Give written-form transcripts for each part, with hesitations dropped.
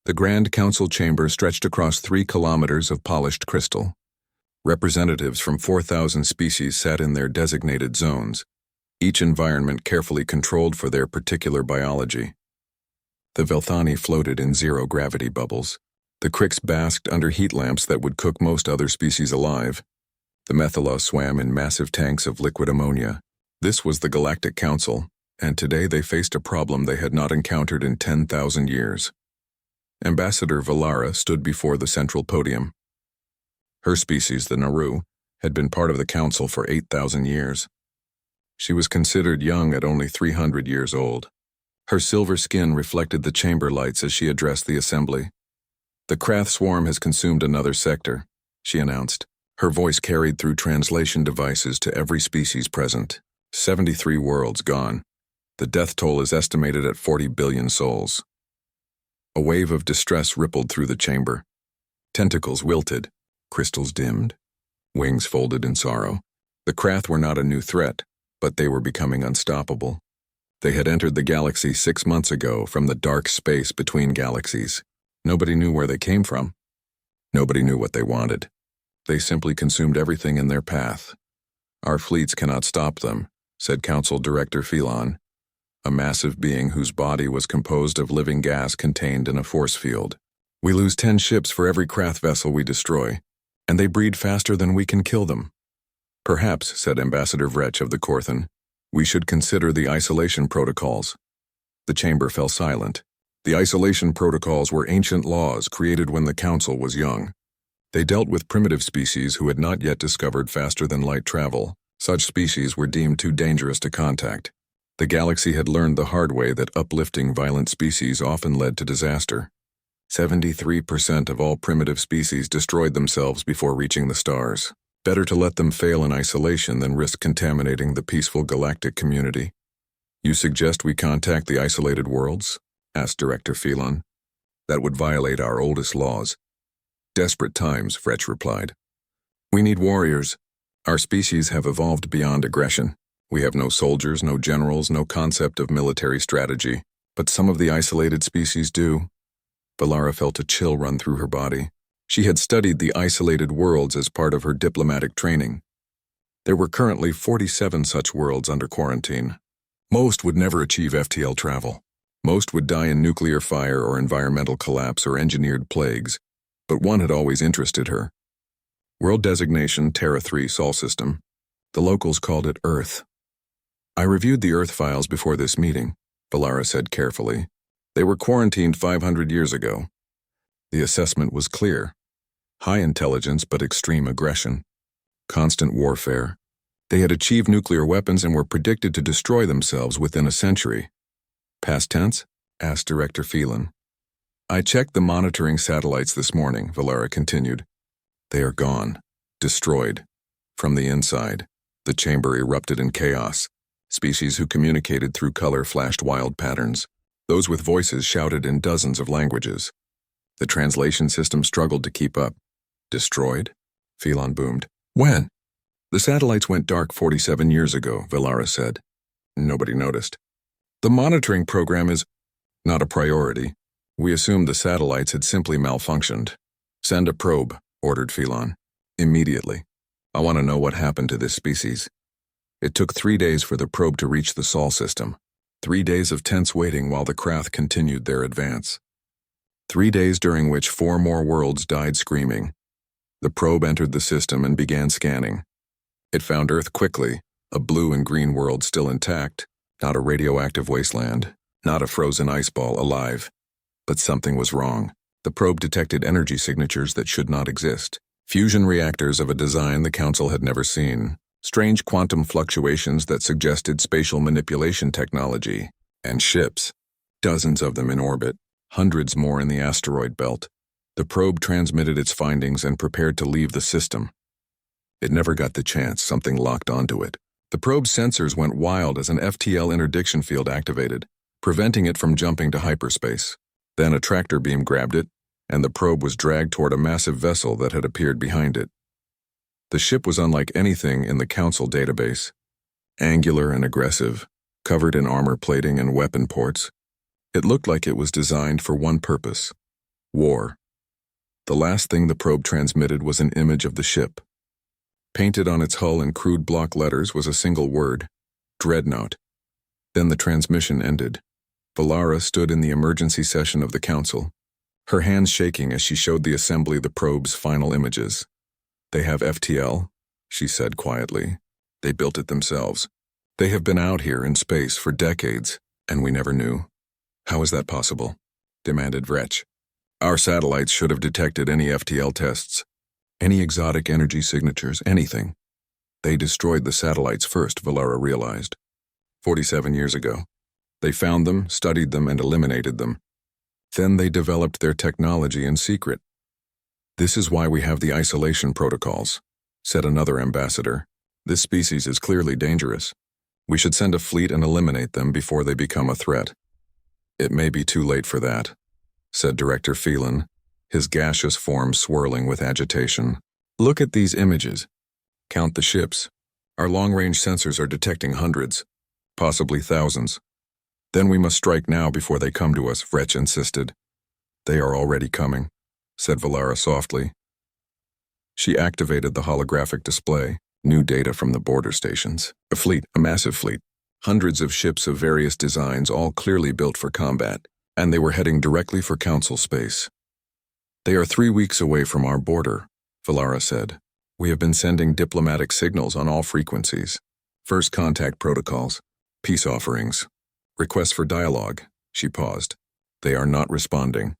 The Grand Council chamber stretched across 3 kilometers of polished crystal. Representatives from 4,000 species sat in their designated zones, each environment carefully controlled for their particular biology. The Velthani floated in zero-gravity bubbles. The Krix basked under heat lamps that would cook most other species alive. The Methala swam in massive tanks of liquid ammonia. This was the Galactic Council, and today they faced a problem they had not encountered in 10,000 years. Ambassador Valara stood before the central podium. Her species, the Naru, had been part of the Council for 8,000 years. She was considered young at only 300 years old. Her silver skin reflected the chamber lights as she addressed the assembly. "The Krath swarm has consumed another sector," she announced. Her voice carried through translation devices to every species present. 73 worlds gone. The death toll is estimated at 40 billion souls. A wave of distress rippled through the chamber. Tentacles wilted, crystals dimmed, wings folded in sorrow. The Krath were not a new threat, but they were becoming unstoppable. They had entered the galaxy 6 months ago from the dark space between galaxies. Nobody knew where they came from. Nobody knew what they wanted. They simply consumed everything in their path. "Our fleets cannot stop them," said Council Director Phelan, a massive being whose body was composed of living gas contained in a force field. "We lose 10 ships for every Krath vessel we destroy, and they breed faster than we can kill them." "Perhaps," said Ambassador Vrech of the Korthan, "we should consider the isolation protocols." The chamber fell silent. The isolation protocols were ancient laws created when the Council was young. They dealt with primitive species who had not yet discovered faster-than-light travel. Such species were deemed too dangerous to contact. The galaxy had learned the hard way that uplifting violent species often led to disaster. 73% of all primitive species destroyed themselves before reaching the stars. Better to let them fail in isolation than risk contaminating the peaceful galactic community. "You suggest we contact the isolated worlds?" asked Director Phelan. "That would violate our oldest laws." "Desperate times," Vrech replied. "We need warriors. Our species have evolved beyond aggression. We have no soldiers, no generals, no concept of military strategy. But some of the isolated species do." Valara felt a chill run through her body. She had studied the isolated worlds as part of her diplomatic training. There were currently 47 such worlds under quarantine. Most would never achieve FTL travel. Most would die in nuclear fire or environmental collapse or engineered plagues, but one had always interested her. World designation Terra 3 Sol System. The locals called it Earth. "I reviewed the Earth files before this meeting," Valara said carefully. "They were quarantined 500 years ago. The assessment was clear. High intelligence but extreme aggression. Constant warfare. They had achieved nuclear weapons and were predicted to destroy themselves within a century." "Past tense?" asked Director Phelan. "I checked the monitoring satellites this morning," Valara continued. "They are gone. Destroyed. From the inside." The chamber erupted in chaos. Species who communicated through color flashed wild patterns. Those with voices shouted in dozens of languages. The translation system struggled to keep up. "Destroyed?" Phelan boomed. "When?" "The satellites went dark 47 years ago," Valara said. Nobody noticed. "The monitoring program is not a priority. We assumed the satellites had simply malfunctioned." "Send a probe," ordered Phelan. "Immediately. I want to know what happened to this species." It took 3 days for the probe to reach the Sol system. 3 days of tense waiting while the Krath continued their advance. 3 days during which 4 more worlds died screaming. The probe entered the system and began scanning. It found Earth quickly, a blue and green world still intact, not a radioactive wasteland, not a frozen ice ball alive. But something was wrong. The probe detected energy signatures that should not exist. Fusion reactors of a design the Council had never seen. Strange quantum fluctuations that suggested spatial manipulation technology. And ships. Dozens of them in orbit. Hundreds more in the asteroid belt. The probe transmitted its findings and prepared to leave the system. It never got the chance. Something locked onto it. The probe's sensors went wild as an FTL interdiction field activated, preventing it from jumping to hyperspace. Then a tractor beam grabbed it, and the probe was dragged toward a massive vessel that had appeared behind it. The ship was unlike anything in the Council database. Angular and aggressive, covered in armor plating and weapon ports. It looked like it was designed for one purpose: War. The last thing the probe transmitted was an image of the ship. Painted on its hull in crude block letters was a single word, Dreadnought. Then the transmission ended. Valara stood in the emergency session of the council, her hands shaking as she showed the assembly the probe's final images. "They have FTL," she said quietly. "They built it themselves. They have been out here in space for decades, and we never knew." "How is that possible?" demanded Vretch. "Our satellites should have detected any FTL tests, any exotic energy signatures, anything. They destroyed the satellites first," Valara realized. 47 years ago. They found them, studied them, and eliminated them. Then they developed their technology in secret. "This is why we have the isolation protocols," said another ambassador. "This species is clearly dangerous. We should send a fleet and eliminate them before they become a threat." "It may be too late for that," said Director Phelan, his gaseous form swirling with agitation. "Look at these images. Count the ships. Our long-range sensors are detecting hundreds, possibly thousands. Then we must strike now before they come to us," Vretch insisted. "They are already coming," said Valara softly. She activated the holographic display, new data from the border stations. A fleet, a massive fleet. Hundreds of ships of various designs, all clearly built for combat, and they were heading directly for Council space. "They are 3 weeks away from our border," Valara said. "We have been sending diplomatic signals on all frequencies. First contact protocols, peace offerings, requests for dialogue." She paused. "They are not responding."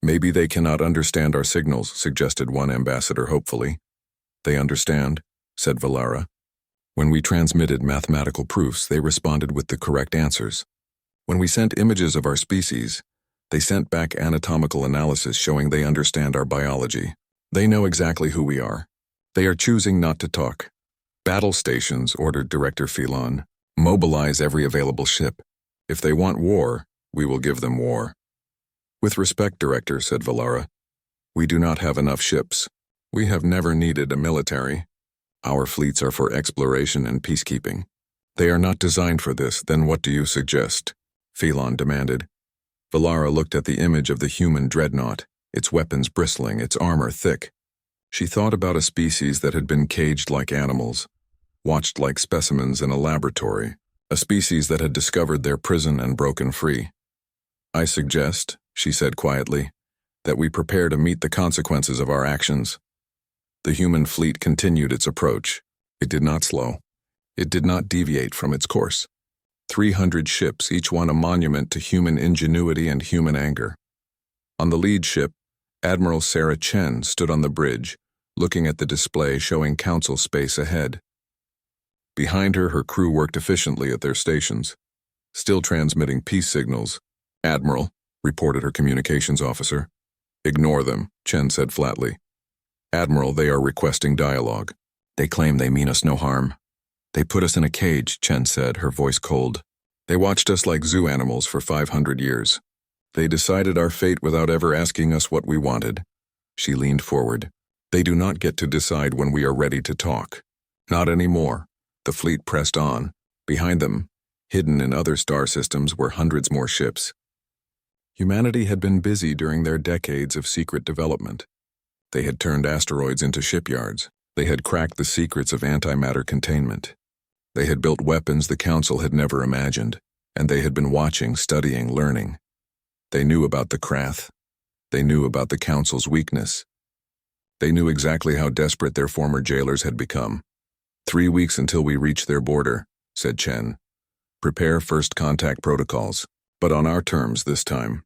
"Maybe they cannot understand our signals," suggested one ambassador hopefully. "They understand," said Valara. "When we transmitted mathematical proofs, they responded with the correct answers. When we sent images of our species, they sent back anatomical analysis showing they understand our biology. They know exactly who we are. They are choosing not to talk." "Battle stations," ordered Director Phelan. "Mobilize every available ship. If they want war, we will give them war." "With respect, Director," said Valara, "we do not have enough ships. We have never needed a military. Our fleets are for exploration and peacekeeping. They are not designed for this. Then what do you suggest?" Phelan demanded. Valara looked at the image of the human Dreadnought, its weapons bristling, its armor thick. She thought about a species that had been caged like animals, watched like specimens in a laboratory, a species that had discovered their prison and broken free. "I suggest," she said quietly, "that we prepare to meet the consequences of our actions." The human fleet continued its approach. It did not slow. It did not deviate from its course. 300 ships, each one a monument to human ingenuity and human anger. On the lead ship, Admiral Sarah Chen stood on the bridge, looking at the display showing Council space ahead. Behind her, her crew worked efficiently at their stations, still transmitting peace signals. "Admiral," reported her communications officer. "Ignore them," Chen said flatly. "Admiral, they are requesting dialogue. They claim they mean us no harm." "They put us in a cage," Chen said, her voice cold. "They watched us like zoo animals for 500 years. They decided our fate without ever asking us what we wanted." She leaned forward. "They do not get to decide when we are ready to talk. Not anymore." The fleet pressed on. Behind them, hidden in other star systems, were hundreds more ships. Humanity had been busy during their decades of secret development. They had turned asteroids into shipyards. They had cracked the secrets of antimatter containment. They had built weapons the Council had never imagined, and they had been watching, studying, learning. They knew about the Krath. They knew about the Council's weakness. They knew exactly how desperate their former jailers had become. 3 weeks until we reach their border," said Chen. "Prepare first contact protocols, but on our terms this time."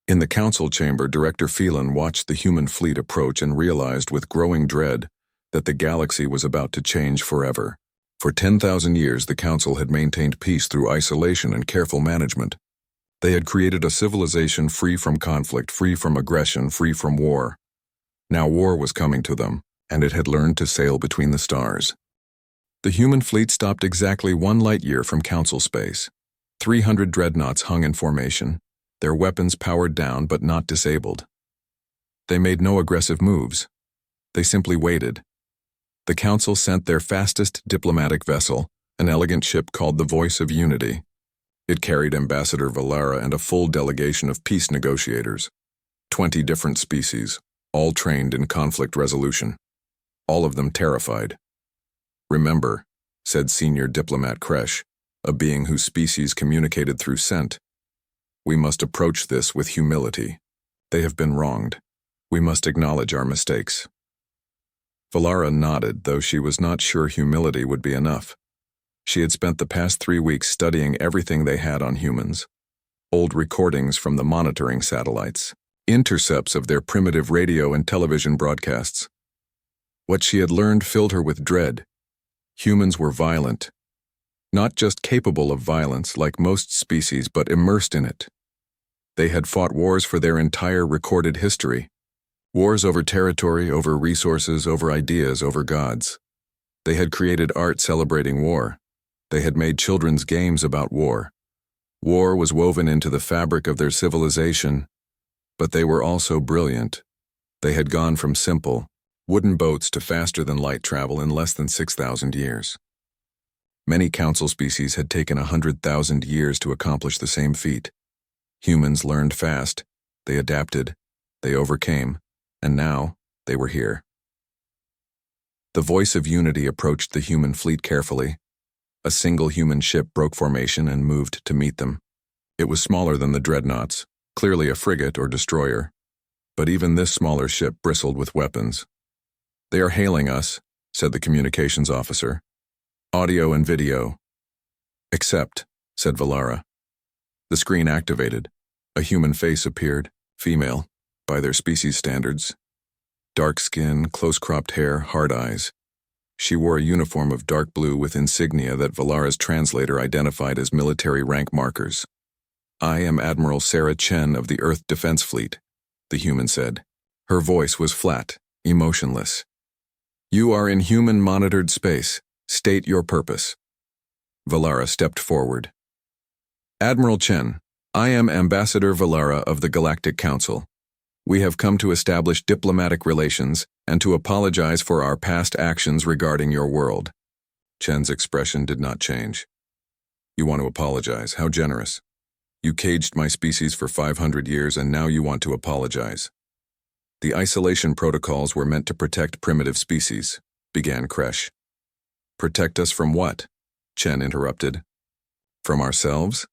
In the council chamber, Director Phelan watched the human fleet approach and realized with growing dread that the galaxy was about to change forever. For 10,000 years, the council had maintained peace through isolation and careful management. They had created a civilization free from conflict, free from aggression, free from war. Now war was coming to them, and it had learned to sail between the stars. The human fleet stopped exactly 1 light-year from Council space. 300 dreadnoughts hung in formation, their weapons powered down but not disabled. They made no aggressive moves. They simply waited. The Council sent their fastest diplomatic vessel, an elegant ship called the Voice of Unity. It carried Ambassador Valara and a full delegation of peace negotiators. 20 different species, all trained in conflict resolution. All of them terrified. "Remember," said senior diplomat Kresh, a being whose species communicated through scent, "we must approach this with humility. They have been wronged. We must acknowledge our mistakes." Valara nodded, though she was not sure humility would be enough. She had spent the past 3 weeks studying everything they had on humans. Old recordings from the monitoring satellites, intercepts of their primitive radio and television broadcasts. What she had learned filled her with dread. Humans were violent. Not just capable of violence like most species, but immersed in it. They had fought wars for their entire recorded history. Wars over territory, over resources, over ideas, over gods. They had created art celebrating war. They had made children's games about war. War was woven into the fabric of their civilization, but they were also brilliant. They had gone from simple, wooden boats to faster-than-light travel in less than 6,000 years. Many council species had taken 100,000 years to accomplish the same feat. Humans learned fast, they adapted, they overcame, and now they were here. The voice of unity approached the human fleet carefully. A single human ship broke formation and moved to meet them. It was smaller than the Dreadnoughts, clearly a frigate or destroyer. But even this smaller ship bristled with weapons. "They are hailing us," said the communications officer. "Audio and video." "Accept," said Valara. The screen activated. A human face appeared, female, by their species standards. Dark skin, close-cropped hair, hard eyes. She wore a uniform of dark blue with insignia that Valara's translator identified as military rank markers. "I am Admiral Sarah Chen of the Earth Defense Fleet," the human said. Her voice was flat, emotionless. "You are in human-monitored space. State your purpose." Valara stepped forward. "Admiral Chen, I am Ambassador Valara of the Galactic Council. We have come to establish diplomatic relations and to apologize for our past actions regarding your world." Chen's expression did not change. "You want to apologize? How generous. You caged my species for 500 years and now you want to apologize." "The isolation protocols were meant to protect primitive species," began Kresh. "Protect us from what?" Chen interrupted. "From ourselves?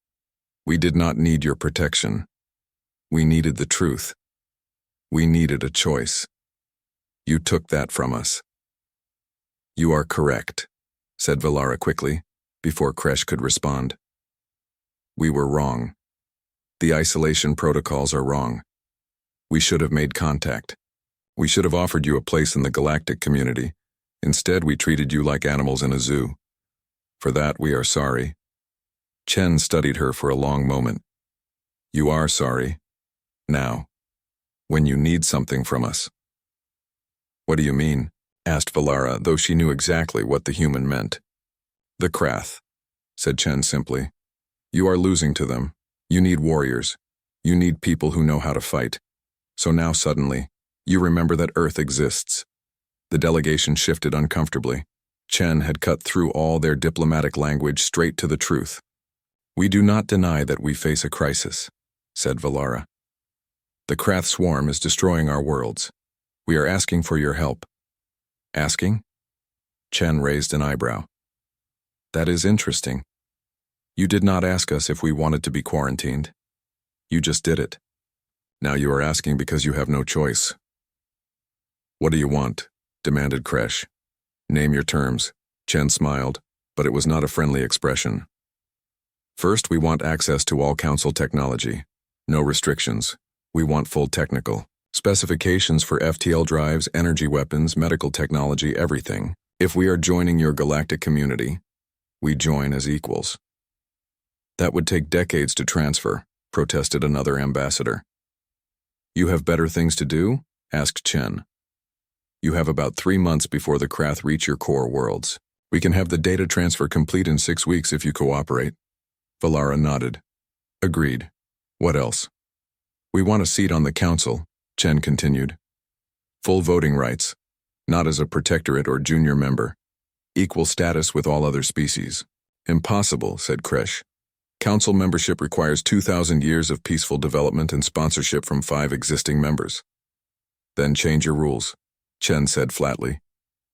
We did not need your protection. We needed the truth. We needed a choice. You took that from us." "You are correct," said Valara quickly, before Kresh could respond. "We were wrong. The isolation protocols are wrong. We should have made contact. We should have offered you a place in the galactic community. Instead, we treated you like animals in a zoo. For that, we are sorry." Chen studied her for a long moment. "You are sorry. Now, when you need something from us." "What do you mean?" asked Valara, though she knew exactly what the human meant. "The Krath," said Chen simply. "You are losing to them. You need warriors. You need people who know how to fight. So now suddenly, you remember that Earth exists." The delegation shifted uncomfortably. Chen had cut through all their diplomatic language straight to the truth. "We do not deny that we face a crisis," said Valara. "The Krath swarm is destroying our worlds. We are asking for your help." "Asking?" Chen raised an eyebrow. "That is interesting. You did not ask us if we wanted to be quarantined. You just did it. Now you are asking because you have no choice." "What do you want?" demanded Kresh. "Name your terms." Chen smiled, but it was not a friendly expression. "First, we want access to all council technology. No restrictions. We want full technical specifications for FTL drives, energy weapons, medical technology, everything. If we are joining your galactic community, we join as equals." "That would take decades to transfer," protested another ambassador. "You have better things to do?" asked Chen. "You have about 3 months before the Krath reach your core worlds. We can have the data transfer complete in 6 weeks if you cooperate." Valara nodded. "Agreed. What else?" "We want a seat on the council," Chen continued. "Full voting rights, not as a protectorate or junior member. Equal status with all other species." "Impossible," said Kresh. Council membership requires 2,000 years of peaceful development and sponsorship from 5 existing members. Then change your rules, Chen said flatly.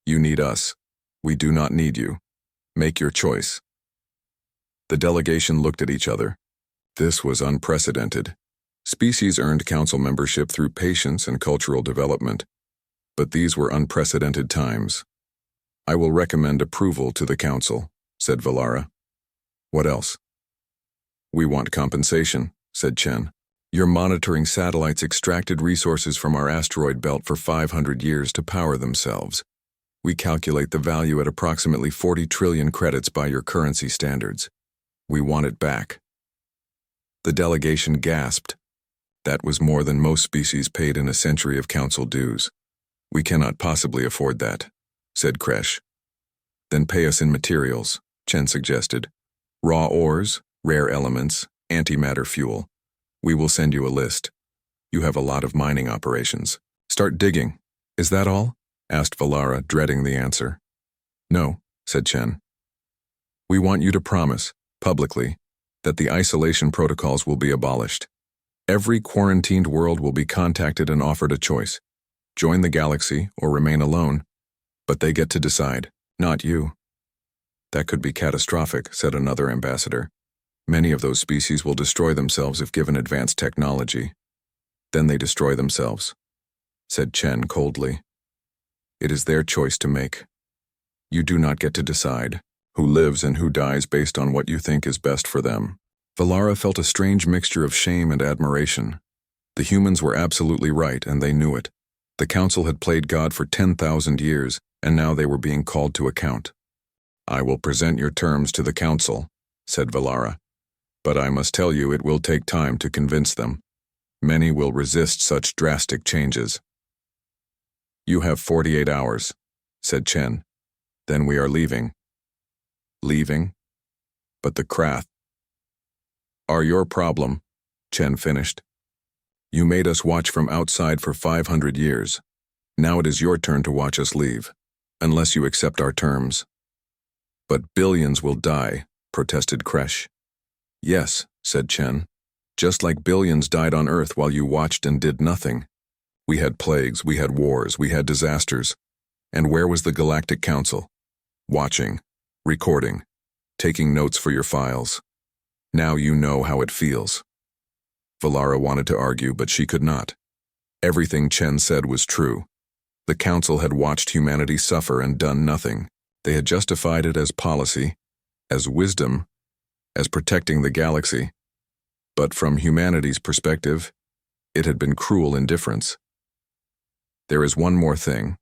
You need us. We do not need you. Make your choice. The delegation looked at each other. This was unprecedented. Species earned council membership through patience and cultural development, but these were unprecedented times. I will recommend approval to the council, said Valara. What else? We want compensation, said Chen. Your monitoring satellites extracted resources from our asteroid belt for 500 years to power themselves. We calculate the value at approximately 40 trillion credits by your currency standards. We want it back. The delegation gasped. That was more than most species paid in a century of council dues. We cannot possibly afford that, said Kresh. Then pay us in materials, Chen suggested. Raw ores, rare elements, antimatter fuel. We will send you a list. You have a lot of mining operations. Start digging. Is that all? Asked Valara, dreading the answer. No, said Chen. We want you to promise, publicly, that the isolation protocols will be abolished. Every quarantined world will be contacted and offered a choice. Join the galaxy or remain alone. But they get to decide, not you. That could be catastrophic, said another ambassador. Many of those species will destroy themselves if given advanced technology. Then they destroy themselves, said Chen coldly. It is their choice to make. You do not get to decide who lives and who dies based on what you think is best for them. Valara felt a strange mixture of shame and admiration. The humans were absolutely right, and they knew it. The council had played God for 10,000 years, and now they were being called to account. I will present your terms to the council, said Valara. But I must tell you it will take time to convince them. Many will resist such drastic changes. You have 48 hours, said Chen. Then we are leaving. Leaving? But the Krath are your problem, Chen finished. You made us watch from outside for 500 years. Now it is your turn to watch us leave, unless you accept our terms. But billions will die, protested Kresh. Yes, said Chen. Just like billions died on Earth while you watched and did nothing. We had plagues, we had wars, we had disasters. And where was the Galactic Council? Watching, recording, taking notes for your files. Now you know how it feels. Valara wanted to argue, but she could not. Everything Chen said was true. The Council had watched humanity suffer and done nothing. They had justified it as policy, as wisdom, as protecting the galaxy. But from humanity's perspective, it had been cruel indifference. There is one more thing,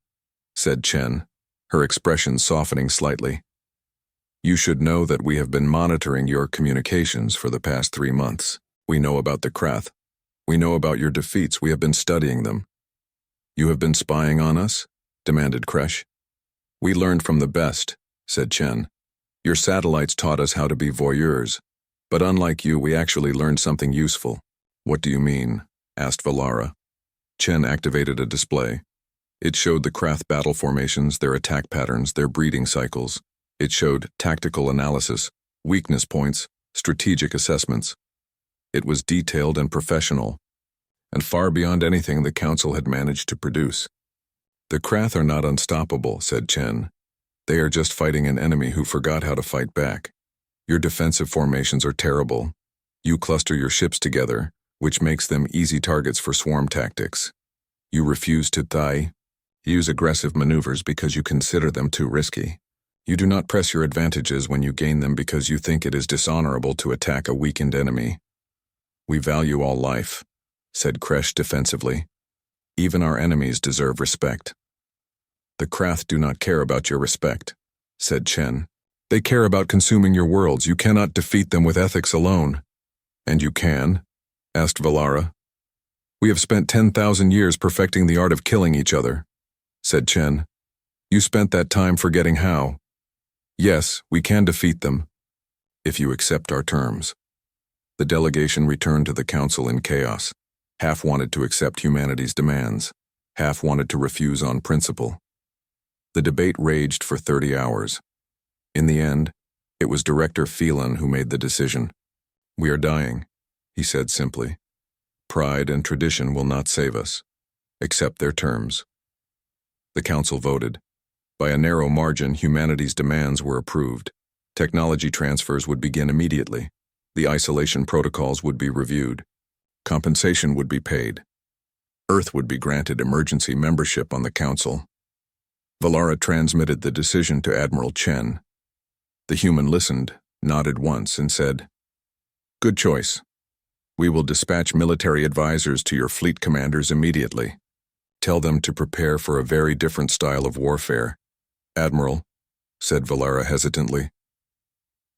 said Chen, her expression softening slightly. You should know that we have been monitoring your communications for the past 3 months. We know about the Krath. We know about your defeats. We have been studying them. You have been spying on us? Demanded Kresh. We learned from the best, said Chen. Your satellites taught us how to be voyeurs. But unlike you, we actually learned something useful. What do you mean? Asked Valara. Chen activated a display. It showed the Krath battle formations, their attack patterns, their breeding cycles. It showed tactical analysis, weakness points, strategic assessments. It was detailed and professional, and far beyond anything the Council had managed to produce. The Krath are not unstoppable, said Chen. They are just fighting an enemy who forgot how to fight back. Your defensive formations are terrible. You cluster your ships together, which makes them easy targets for swarm tactics. You refuse to use aggressive maneuvers because you consider them too risky. You do not press your advantages when you gain them because you think it is dishonorable to attack a weakened enemy. We value all life, said Kresh defensively. Even our enemies deserve respect. The Krath do not care about your respect, said Chen. They care about consuming your worlds. You cannot defeat them with ethics alone. And you can? Asked Valara. We have spent 10,000 years perfecting the art of killing each other, said Chen. You spent that time forgetting how. Yes, we can defeat them, if you accept our terms. The delegation returned to the Council in chaos. Half wanted to accept humanity's demands. Half wanted to refuse on principle. The debate raged for 30 hours. In the end, it was Director Phelan who made the decision. "We are dying," he said simply. "Pride and tradition will not save us. Accept their terms." The council voted. By a narrow margin, humanity's demands were approved. Technology transfers would begin immediately. The isolation protocols would be reviewed. Compensation would be paid. Earth would be granted emergency membership on the council. Valara transmitted the decision to Admiral Chen. The human listened, nodded once, and said, "Good choice. We will dispatch military advisors to your fleet commanders immediately. Tell them to prepare for a very different style of warfare." "Admiral," said Valara hesitantly,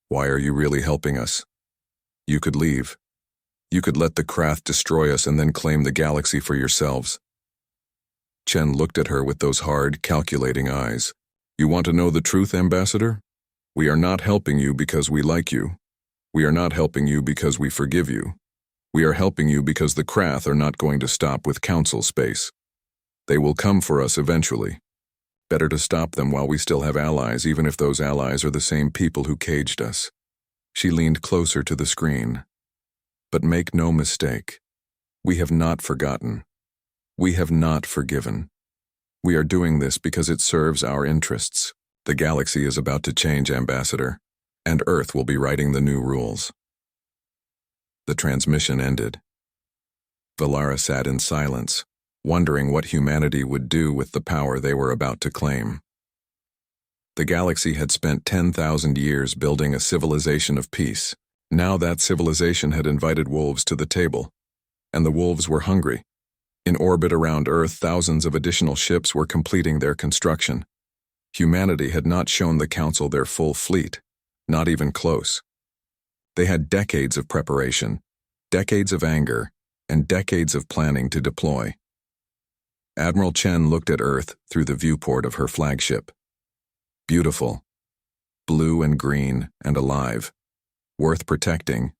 "why are you really helping us? You could leave. You could let the Krath destroy us and then claim the galaxy for yourselves." Chen looked at her with those hard, calculating eyes. "You want to know the truth, Ambassador? We are not helping you because we like you. We are not helping you because we forgive you. We are helping you because the Krath are not going to stop with council space. They will come for us eventually. Better to stop them while we still have allies, even if those allies are the same people who caged us." She leaned closer to the screen. "But make no mistake. We have not forgotten. We have not forgiven. We are doing this because it serves our interests. The galaxy is about to change, Ambassador, and Earth will be writing the new rules." The transmission ended. Valara sat in silence, wondering what humanity would do with the power they were about to claim. The galaxy had spent 10,000 years building a civilization of peace. Now that civilization had invited wolves to the table, and the wolves were hungry. In orbit around Earth, thousands of additional ships were completing their construction. Humanity had not shown the Council their full fleet, not even close. They had decades of preparation, decades of anger, and decades of planning to deploy. Admiral Chen looked at Earth through the viewport of her flagship. Beautiful, blue and green and alive, worth protecting,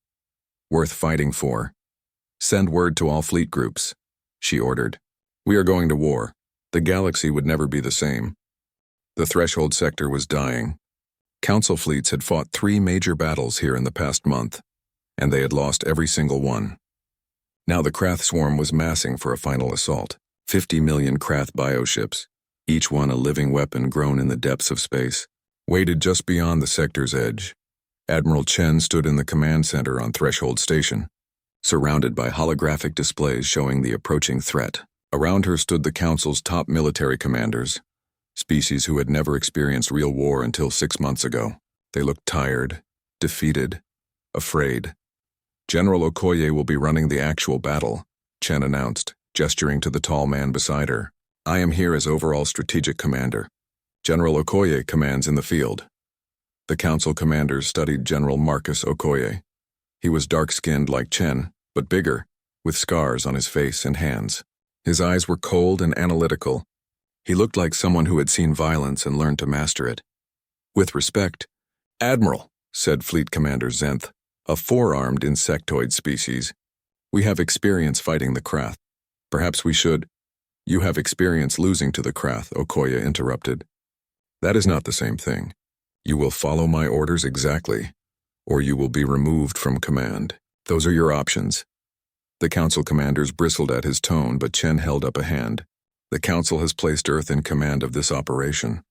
worth fighting for. "Send word to all fleet groups," she ordered. "We are going to war. The galaxy would never be the same." The threshold sector was dying. Council fleets had fought 3 major battles here in the past month, and they had lost every single one. Now the Krath swarm was massing for a final assault. 50 million Krath bioships, each one a living weapon grown in the depths of space, waited just beyond the sector's edge. Admiral Chen stood in the command center on Threshold Station, surrounded by holographic displays showing the approaching threat. Around her stood the Council's top military commanders, species who had never experienced real war until 6 months ago. They looked tired, defeated, afraid. "General Okoye will be running the actual battle," Chen announced, gesturing to the tall man beside her. "I am here as overall strategic commander. General Okoye commands in the field." The council commanders studied General Marcus Okoye. He was dark-skinned like Chen, but bigger, with scars on his face and hands. His eyes were cold and analytical. He looked like someone who had seen violence and learned to master it. With respect, "Admiral," said Fleet Commander Zenth, a 4-armed insectoid species, "we have experience fighting the Krath. Perhaps we should—" "You have experience losing to the Krath," Okoye interrupted. "That is not the same thing. You will follow my orders exactly, or you will be removed from command. Those are your options." The council commanders bristled at his tone, but Chen held up a hand. "The council has placed Earth in command of this operation.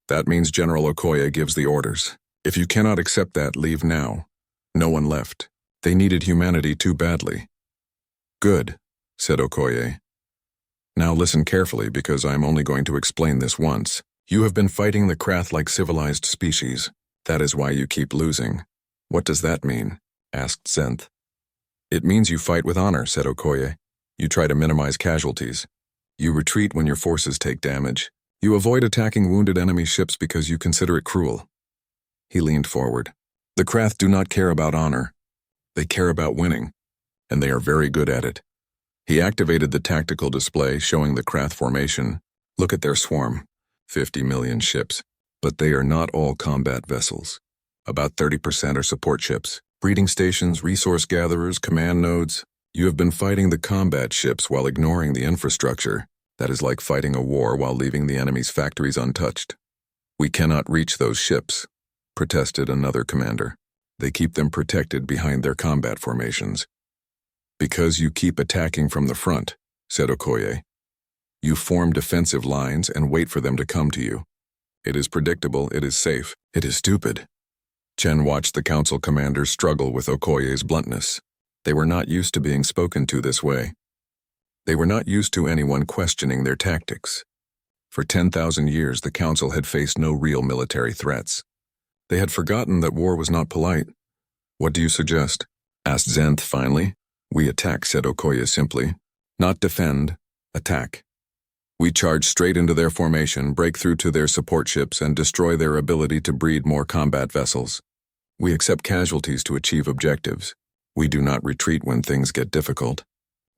That means General Okoye gives the orders. If you cannot accept that, leave now." No one left. They needed humanity too badly. "Good," said Okoye. "Now listen carefully, because I am only going to explain this once. You have been fighting the Krath like civilized species. That is why you keep losing." "What does that mean?" asked Zenth. "It means you fight with honor," said Okoye. "You try to minimize casualties. You retreat when your forces take damage. You avoid attacking wounded enemy ships because you consider it cruel." He leaned forward. "The Krath do not care about honor. They care about winning, and they are very good at it." He activated the tactical display showing the Krath formation. "Look at their swarm. 50 million ships. But they are not all combat vessels. About 30% are support ships, breeding stations, resource gatherers, command nodes. You have been fighting the combat ships while ignoring the infrastructure. That is like fighting a war while leaving the enemy's factories untouched." "We cannot reach those ships," protested another commander. They keep them protected behind their combat formations. Because you keep attacking from the front, said Okoye. You form defensive lines and wait for them to come to you. It is predictable, it is safe, it is stupid. Chen watched the council commanders struggle with Okoye's bluntness. They were not used to being spoken to this way. They were not used to anyone questioning their tactics. For 10,000 years, the council had faced no real military threats. They had forgotten that war was not polite. What do you suggest? Asked Zenth finally. We attack, said Okoye simply. Not defend, attack. We charge straight into their formation, break through to their support ships, and destroy their ability to breed more combat vessels. We accept casualties to achieve objectives. We do not retreat when things get difficult.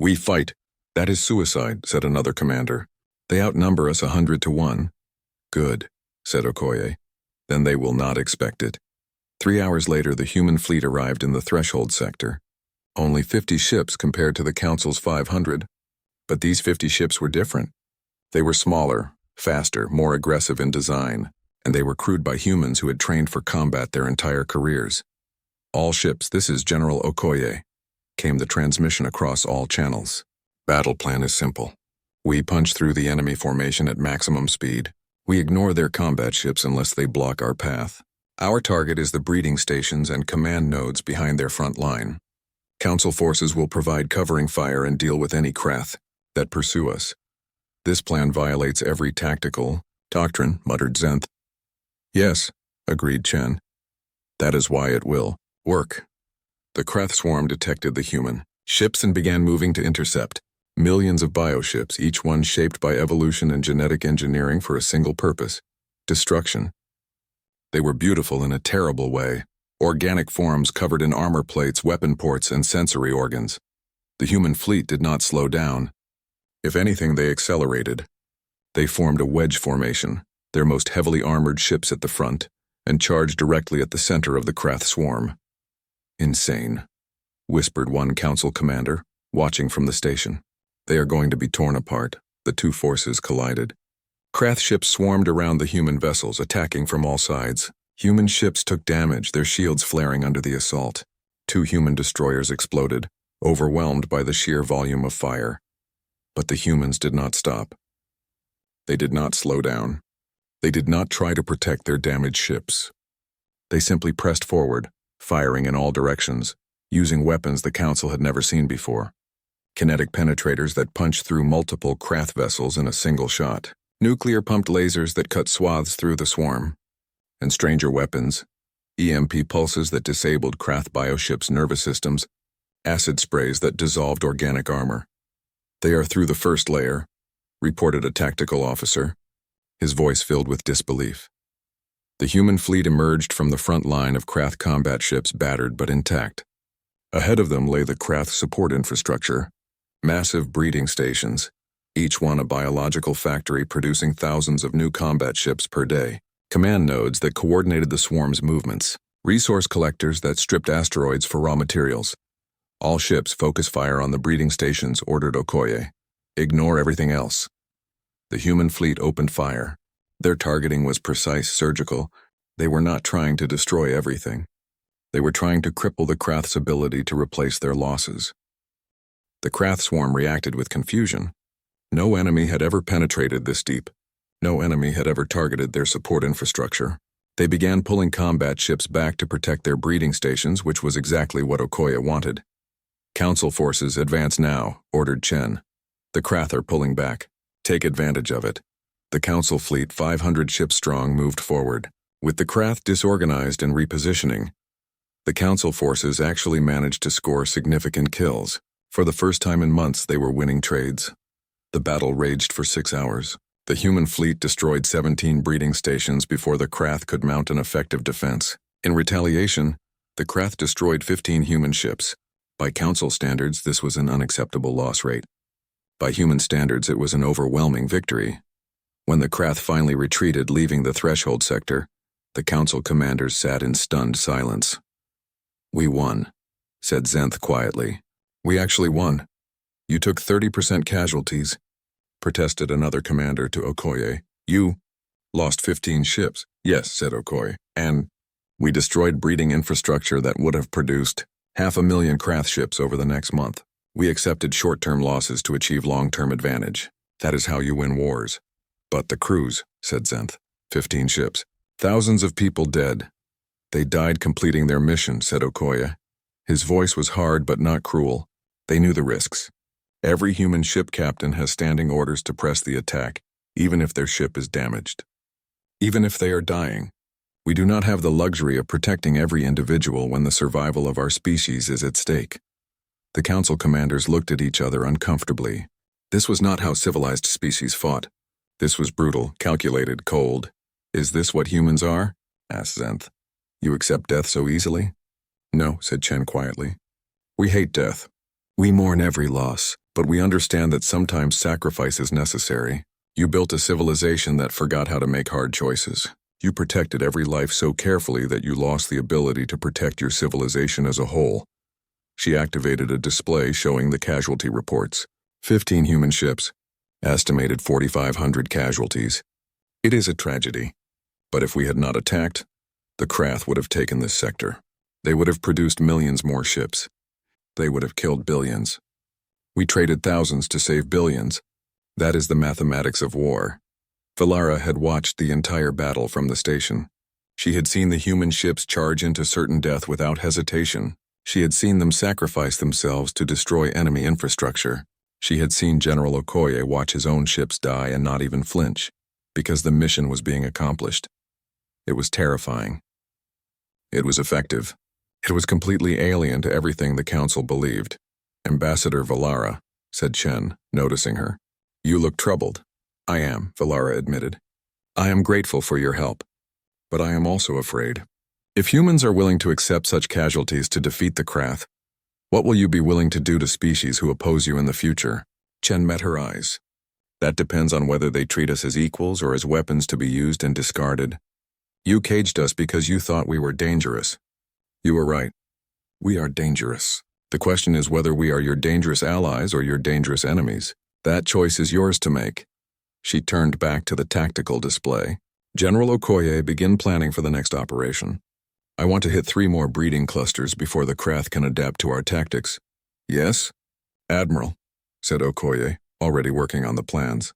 We fight. That is suicide, said another commander. They outnumber us 100 to 1. Good, said Okoye. Then they will not expect it. 3 hours later, the human fleet arrived in the threshold sector. Only 50 ships compared to the Council's 500. But these 50 ships were different. They were smaller, faster, more aggressive in design, and they were crewed by humans who had trained for combat their entire careers. All ships, this is General Okoye, came the transmission across all channels. Battle plan is simple. We punch through the enemy formation at maximum speed. We ignore their combat ships unless they block our path. Our target is the breeding stations and command nodes behind their front line. Council forces will provide covering fire and deal with any Krath that pursue us. This plan violates every tactical doctrine, muttered Zenth. Yes, agreed Chen. That is why it will work. The Krath swarm detected the human ships and began moving to intercept. Millions of bioships, each one shaped by evolution and genetic engineering for a single purpose: destruction. They were beautiful in a terrible way. Organic forms covered in armor plates, weapon ports, and sensory organs. The human fleet did not slow down. If anything, they accelerated. They formed a wedge formation, their most heavily armored ships at the front, and charged directly at the center of the Krath swarm. Insane, whispered one council commander, watching from the station. They are going to be torn apart. The two forces collided. Krath ships swarmed around the human vessels, attacking from all sides. Human ships took damage, their shields flaring under the assault. 2 human destroyers exploded, overwhelmed by the sheer volume of fire. But the humans did not stop. They did not slow down. They did not try to protect their damaged ships. They simply pressed forward, firing in all directions, using weapons the Council had never seen before. Kinetic penetrators that punched through multiple Krath vessels in a single shot. Nuclear-pumped lasers that cut swaths through the swarm. And stranger weapons, EMP pulses that disabled Krath bioships' nervous systems, acid sprays that dissolved organic armor. They are through the first layer, reported a tactical officer, his voice filled with disbelief. The human fleet emerged from the front line of Krath combat ships, battered but intact. Ahead of them lay the Krath support infrastructure, massive breeding stations, each one a biological factory producing thousands of new combat ships per day. Command nodes that coordinated the swarm's movements, resource collectors that stripped asteroids for raw materials. All ships focus fire on the breeding stations, ordered Okoye. Ignore everything else. The human fleet opened fire. Their targeting was precise, surgical. They were not trying to destroy everything. They were trying to cripple the Krath's ability to replace their losses. The Krath swarm reacted with confusion. No enemy had ever penetrated this deep. No enemy had ever targeted their support infrastructure. They began pulling combat ships back to protect their breeding stations, which was exactly what Okoye wanted. Council forces, advance now, ordered Chen. The Krath are pulling back. Take advantage of it. The Council fleet, 500 ships strong, moved forward. With the Krath disorganized and repositioning, the Council forces actually managed to score significant kills. For the first time in months, they were winning trades. The battle raged for 6 hours. The human fleet destroyed 17 breeding stations before the Krath could mount an effective defense. In retaliation, the Krath destroyed 15 human ships. By Council standards, this was an unacceptable loss rate. By human standards, it was an overwhelming victory. When the Krath finally retreated, leaving the threshold sector, the Council commanders sat in stunned silence. We won, said Zenth quietly. We actually won. You took 30% casualties, protested another commander to Okoye. You lost 15 ships. Yes, said Okoye. And We destroyed breeding infrastructure that would have produced 500,000 Krath ships over the next month. We accepted short-term losses to achieve long-term advantage. That is how you win wars. But the crews, said Zenth. 15 ships. Thousands of people dead. They died completing their mission, said Okoye. His voice was hard but not cruel. They knew the risks. Every human ship captain has standing orders to press the attack, even if their ship is damaged. Even if they are dying. We do not have the luxury of protecting every individual when the survival of our species is at stake. The council commanders looked at each other uncomfortably. This was not how civilized species fought. This was brutal, calculated, cold. Is this what humans are? Asked Zenth. You accept death so easily? No, said Chen quietly. We hate death. We mourn every loss, but we understand that sometimes sacrifice is necessary. You built a civilization that forgot how to make hard choices. You protected every life so carefully that you lost the ability to protect your civilization as a whole. She activated a display showing the casualty reports. 15 human ships. Estimated 4,500 casualties. It is a tragedy. But if we had not attacked, the Krath would have taken this sector. They would have produced millions more ships. They would have killed billions. We traded thousands to save billions. That is the mathematics of war. Valara had watched the entire battle from the station. She had seen the human ships charge into certain death without hesitation. She had seen them sacrifice themselves to destroy enemy infrastructure. She had seen General Okoye watch his own ships die and not even flinch, because the mission was being accomplished. It was terrifying. It was effective. It was completely alien to everything the council believed. Ambassador Valara, said Chen, noticing her. You look troubled. I am, Valara admitted. I am grateful for your help. But I am also afraid. If humans are willing to accept such casualties to defeat the Krath, what will you be willing to do to species who oppose you in the future? Chen met her eyes. That depends on whether they treat us as equals or as weapons to be used and discarded. You caged us because you thought we were dangerous. You were right. We are dangerous. The question is whether we are your dangerous allies or your dangerous enemies. That choice is yours to make. She turned back to the tactical display. General Okoye, begin planning for the next operation. I want to hit 3 more breeding clusters before the Krath can adapt to our tactics. Yes? Admiral, said Okoye, already working on the plans.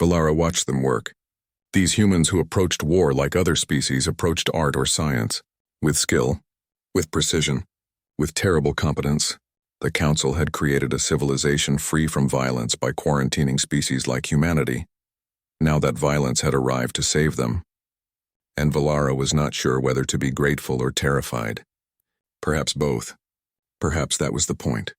Valara watched them work. These humans who approached war like other species approached art or science, with skill, with precision, with terrible competence. The Council had created a civilization free from violence by quarantining species like humanity. Now that violence had arrived to save them. And Valara was not sure whether to be grateful or terrified. Perhaps both. Perhaps that was the point.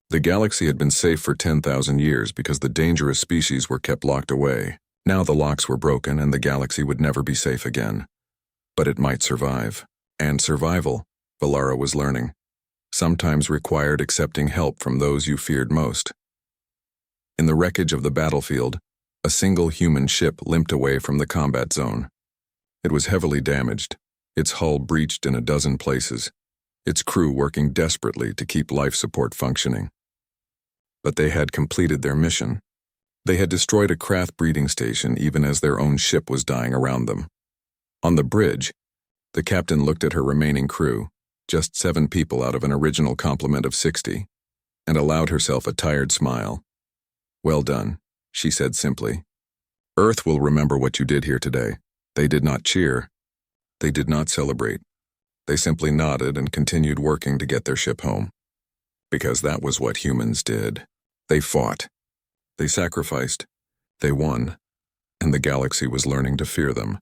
The galaxy had been safe for 10,000 years because the dangerous species were kept locked away. Now the locks were broken and the galaxy would never be safe again. But it might survive. And survival, Valara was learning, sometimes required accepting help from those you feared most. In the wreckage of the battlefield, a single human ship limped away from the combat zone. It was heavily damaged, its hull breached in a dozen places, its crew working desperately to keep life support functioning. But they had completed their mission. They had destroyed a Krath breeding station even as their own ship was dying around them. On the bridge, the captain looked at her remaining crew, just 7 people out of an original complement of 60, and allowed herself a tired smile. Well done, she said simply. Earth will remember what you did here today. They did not cheer. They did not celebrate. They simply nodded and continued working to get their ship home. Because that was what humans did. They fought. They sacrificed. They won. And the galaxy was learning to fear them.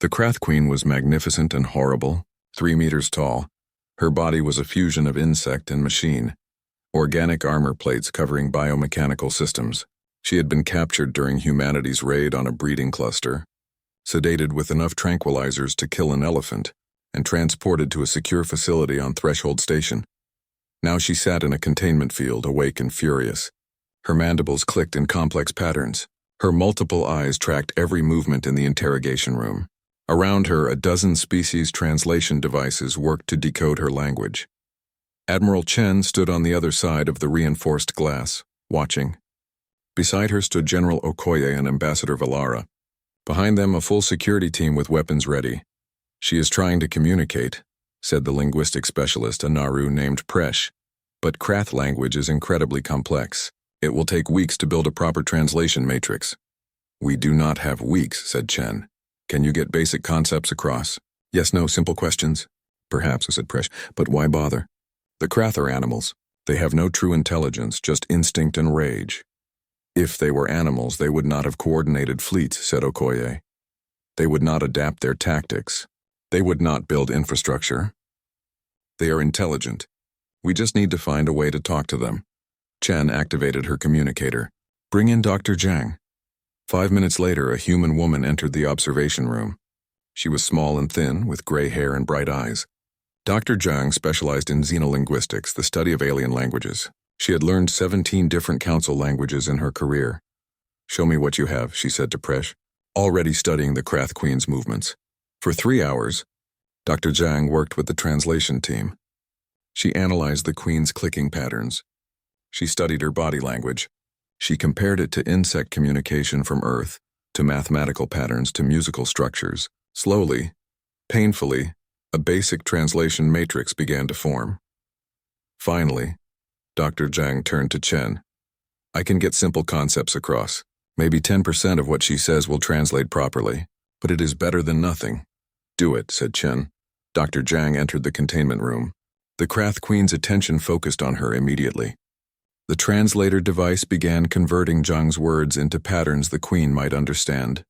The Krath Queen was magnificent and horrible, 3 meters tall. Her body was a fusion of insect and machine, organic armor plates covering biomechanical systems. She had been captured during humanity's raid on a breeding cluster, sedated with enough tranquilizers to kill an elephant, and transported to a secure facility on Threshold Station. Now she sat in a containment field, awake and furious. Her mandibles clicked in complex patterns. Her multiple eyes tracked every movement in the interrogation room. Around her, a dozen species translation devices worked to decode her language. Admiral Chen stood on the other side of the reinforced glass, watching. Beside her stood General Okoye and Ambassador Valara. Behind them, a full security team with weapons ready. She is trying to communicate, said the linguistic specialist, a Naru named Presh. But Krath language is incredibly complex. It will take weeks to build a proper translation matrix. We do not have weeks, said Chen. Can you get basic concepts across? Yes, no, simple questions. Perhaps, said Presh, but why bother? The Krath are animals. They have no true intelligence, just instinct and rage. If they were animals, they would not have coordinated fleets, said Okoye. They would not adapt their tactics. They would not build infrastructure. They are intelligent. We just need to find a way to talk to them. Chen activated her communicator. Bring in Dr. Zhang. 5 minutes later, a human woman entered the observation room. She was small and thin, with gray hair and bright eyes. Dr. Zhang specialized in xenolinguistics, the study of alien languages. She had learned 17 different council languages in her career. Show me what you have, she said to Presh, already studying the Krath Queen's movements. For 3 hours, Dr. Zhang worked with the translation team. She analyzed the Queen's clicking patterns. She studied her body language. She compared it to insect communication from Earth, to mathematical patterns, to musical structures. Slowly, painfully, a basic translation matrix began to form. Finally, Dr. Zhang turned to Chen. I can get simple concepts across. Maybe 10% of what she says will translate properly, but it is better than nothing. Do it, said Chen. Dr. Zhang entered the containment room. The Krath Queen's attention focused on her immediately. The translator device began converting Zhang's words into patterns the Queen might understand.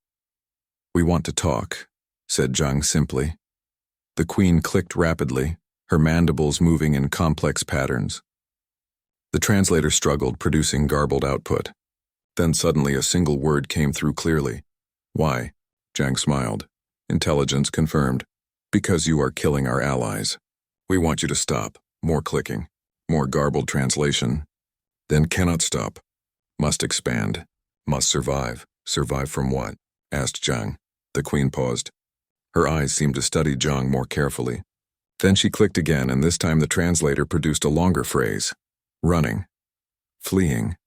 We want to talk, said Zhang simply. The Queen clicked rapidly, her mandibles moving in complex patterns. The translator struggled, producing garbled output. Then suddenly a single word came through clearly. Why? Zhang smiled. Intelligence confirmed. Because you are killing our allies. We want you to stop. More clicking. More garbled translation. Then cannot stop. Must expand. Must survive. Survive from what? Asked Zhang. The Queen paused. Her eyes seemed to study Zhang more carefully. Then she clicked again, and this time the translator produced a longer phrase. Running. Fleeing.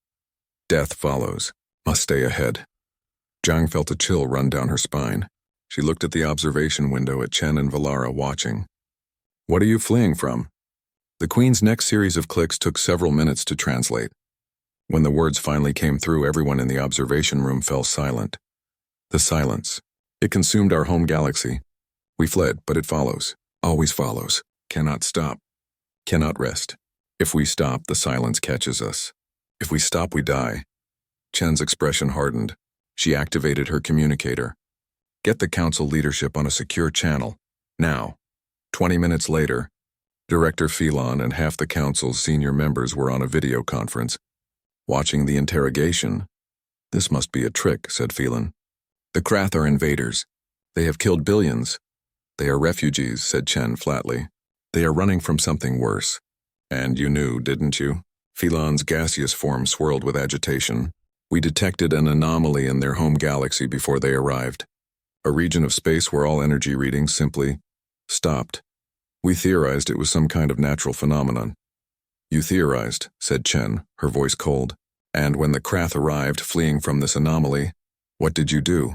Death follows. Must stay ahead. Zhang felt a chill run down her spine. She looked at the observation window at Chen and Valara watching. What are you fleeing from? The Queen's next series of clicks took several minutes to translate. When the words finally came through, everyone in the observation room fell silent. The silence. It consumed our home galaxy. We fled, but it follows. Always follows. Cannot stop. Cannot rest. If we stop, the silence catches us. If we stop, we die. Chen's expression hardened. She activated her communicator. Get the council leadership on a secure channel. Now. 20 minutes later, Director Phelan and half the council's senior members were on a video conference. Watching the interrogation. This must be a trick, said Phelan. The Krath are invaders. They have killed billions. They are refugees, said Chen flatly. They are running from something worse. And you knew, didn't you? Phelan's gaseous form swirled with agitation. We detected an anomaly in their home galaxy before they arrived. A region of space where all energy readings simply stopped. We theorized it was some kind of natural phenomenon. You theorized, said Chen, her voice cold. And when the Krath arrived, fleeing from this anomaly, what did you do?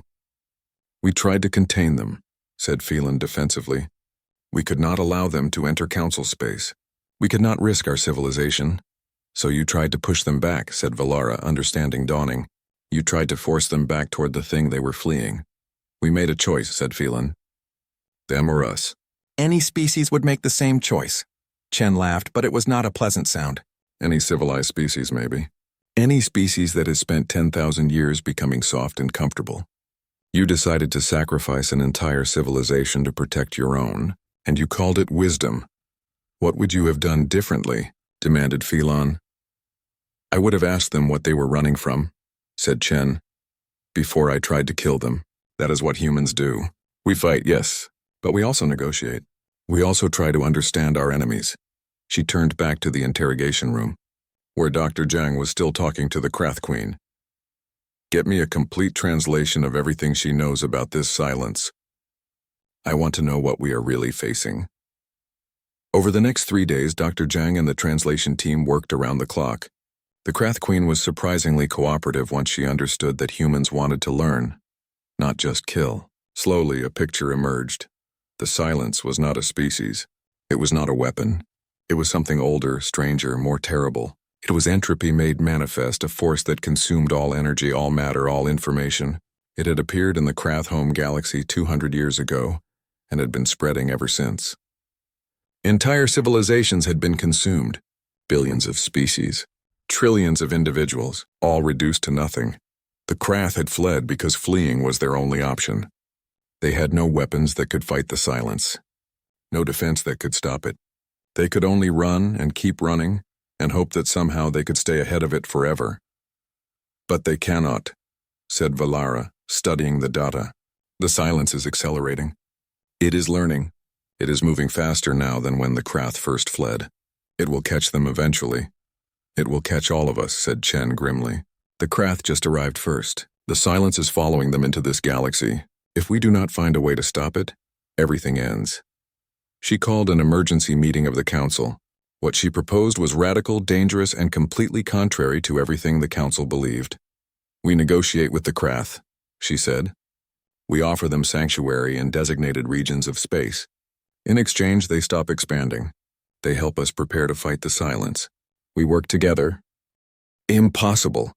We tried to contain them, said Phelan defensively. We could not allow them to enter council space. We could not risk our civilization. So you tried to push them back, said Valara, understanding dawning. You tried to force them back toward the thing they were fleeing. We made a choice, said Phelan. Them or us. Any species would make the same choice. Chen laughed, but it was not a pleasant sound. Any civilized species, maybe. Any species that has spent 10,000 years becoming soft and comfortable. You decided to sacrifice an entire civilization to protect your own, and you called it wisdom. What would you have done differently? Demanded Phelan. I would have asked them what they were running from, said Chen, before I tried to kill them. That is what humans do. We fight, yes, but we also negotiate. We also try to understand our enemies. She turned back to the interrogation room, where Dr. Zhang was still talking to the Krath Queen. Get me a complete translation of everything she knows about this silence. I want to know what we are really facing. Over the next 3 days, Dr. Zhang and the translation team worked around the clock. The Krath Queen was surprisingly cooperative once she understood that humans wanted to learn, not just kill. Slowly, a picture emerged. The silence was not a species. It was not a weapon. It was something older, stranger, more terrible. It was entropy made manifest, a force that consumed all energy, all matter, all information. It had appeared in the Krath home galaxy 200 years ago, and had been spreading ever since. Entire civilizations had been consumed. Billions of species. Trillions of individuals, all reduced to nothing. The Krath had fled because fleeing was their only option. They had no weapons that could fight the silence. No defense that could stop it. They could only run and keep running and hope that somehow they could stay ahead of it forever. But they cannot, said Valara, studying the data. The silence is accelerating. It is learning. It is moving faster now than when the Krath first fled. It will catch them eventually. It will catch all of us, said Chen grimly. The Krath just arrived first. The silence is following them into this galaxy. If we do not find a way to stop it, everything ends. She called an emergency meeting of the council. What she proposed was radical, dangerous, and completely contrary to everything the council believed. We negotiate with the Krath, she said. We offer them sanctuary in designated regions of space. In exchange, they stop expanding. They help us prepare to fight the silence. We work together. Impossible,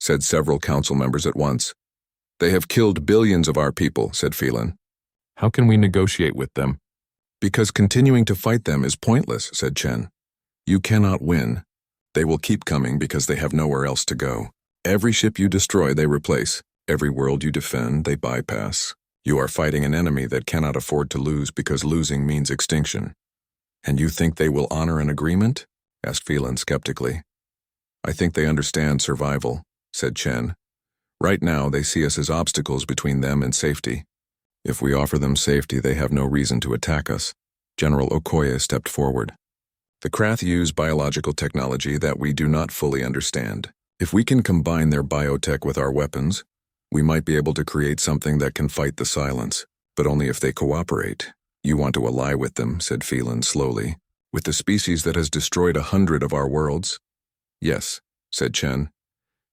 said several council members at once. They have killed billions of our people, said Phelan. How can we negotiate with them? Because continuing to fight them is pointless, said Chen. You cannot win. They will keep coming because they have nowhere else to go. Every ship you destroy, they replace. Every world you defend, they bypass. You are fighting an enemy that cannot afford to lose because losing means extinction. And you think they will honor an agreement? Asked Phelan skeptically. I think they understand survival, said Chen. Right now, they see us as obstacles between them and safety. If we offer them safety, they have no reason to attack us. General Okoye stepped forward. The Krath use biological technology that we do not fully understand. If we can combine their biotech with our weapons, we might be able to create something that can fight the silence, but only if they cooperate. You want to ally with them, said Phelan slowly. With the species that has destroyed 100 of our worlds? Yes, said Chen.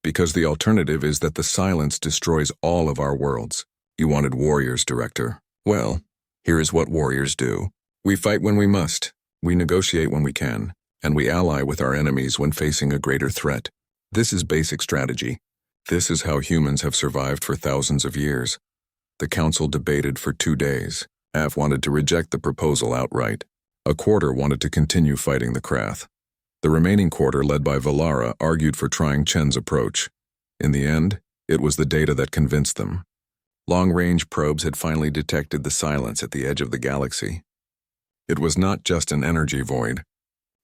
Because the alternative is that the silence destroys all of our worlds. You wanted warriors, Director. Well, here is what warriors do. We fight when we must, we negotiate when we can, and we ally with our enemies when facing a greater threat. This is basic strategy. This is how humans have survived for thousands of years. The council debated for 2 days. Half wanted to reject the proposal outright. A quarter wanted to continue fighting the Krath. The remaining quarter, led by Valara, argued for trying Chen's approach. In the end, it was the data that convinced them. Long-range probes had finally detected the silence at the edge of the galaxy. It was not just an energy void.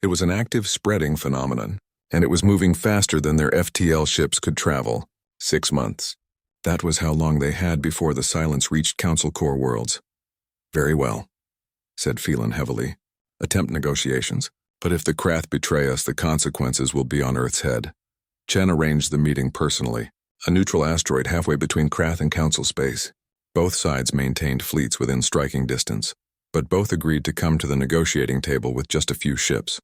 It was an active spreading phenomenon, and it was moving faster than their FTL ships could travel. 6 months. That was how long they had before the silence reached Council Core worlds. Very well, said Phelan heavily. Attempt negotiations. But if the Krath betray us, the consequences will be on Earth's head. Chen arranged the meeting personally. A neutral asteroid halfway between Krath and Council space. Both sides maintained fleets within striking distance, but both agreed to come to the negotiating table with just a few ships.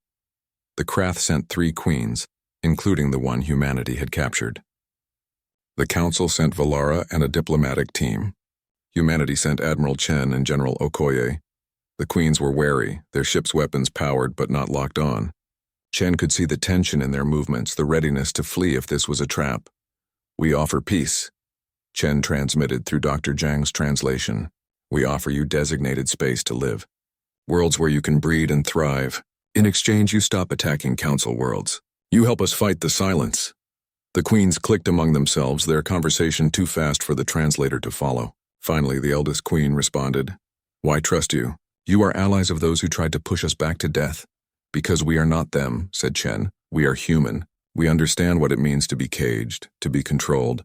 The Krath sent 3 queens, including the one humanity had captured. The Council sent Valara and a diplomatic team. Humanity sent Admiral Chen and General Okoye. The queens were wary, their ship's weapons powered but not locked on. Chen could see the tension in their movements, the readiness to flee if this was a trap. We offer peace, Chen transmitted through Dr. Zhang's translation. We offer you designated space to live. Worlds where you can breed and thrive. In exchange, you stop attacking Council worlds. You help us fight the silence. The queens clicked among themselves, their conversation too fast for the translator to follow. Finally, the eldest queen responded, Why trust you? You are allies of those who tried to push us back to death. Because we are not them, said Chen. We are human. We understand what it means to be caged, to be controlled,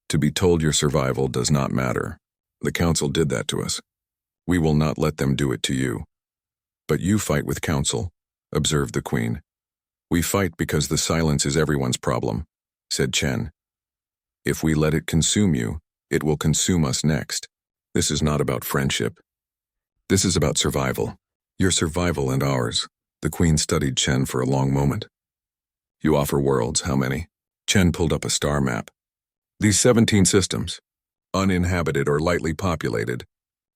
to be told your survival does not matter. The Council did that to us. We will not let them do it to you. But you fight with Council, observed the Queen. We fight because the silence is everyone's problem, said Chen. If we let it consume you, it will consume us next. This is not about friendship. This is about survival. Your survival and ours. The Queen studied Chen for a long moment. You offer worlds, how many? Chen pulled up a star map. These 17 systems, uninhabited or lightly populated,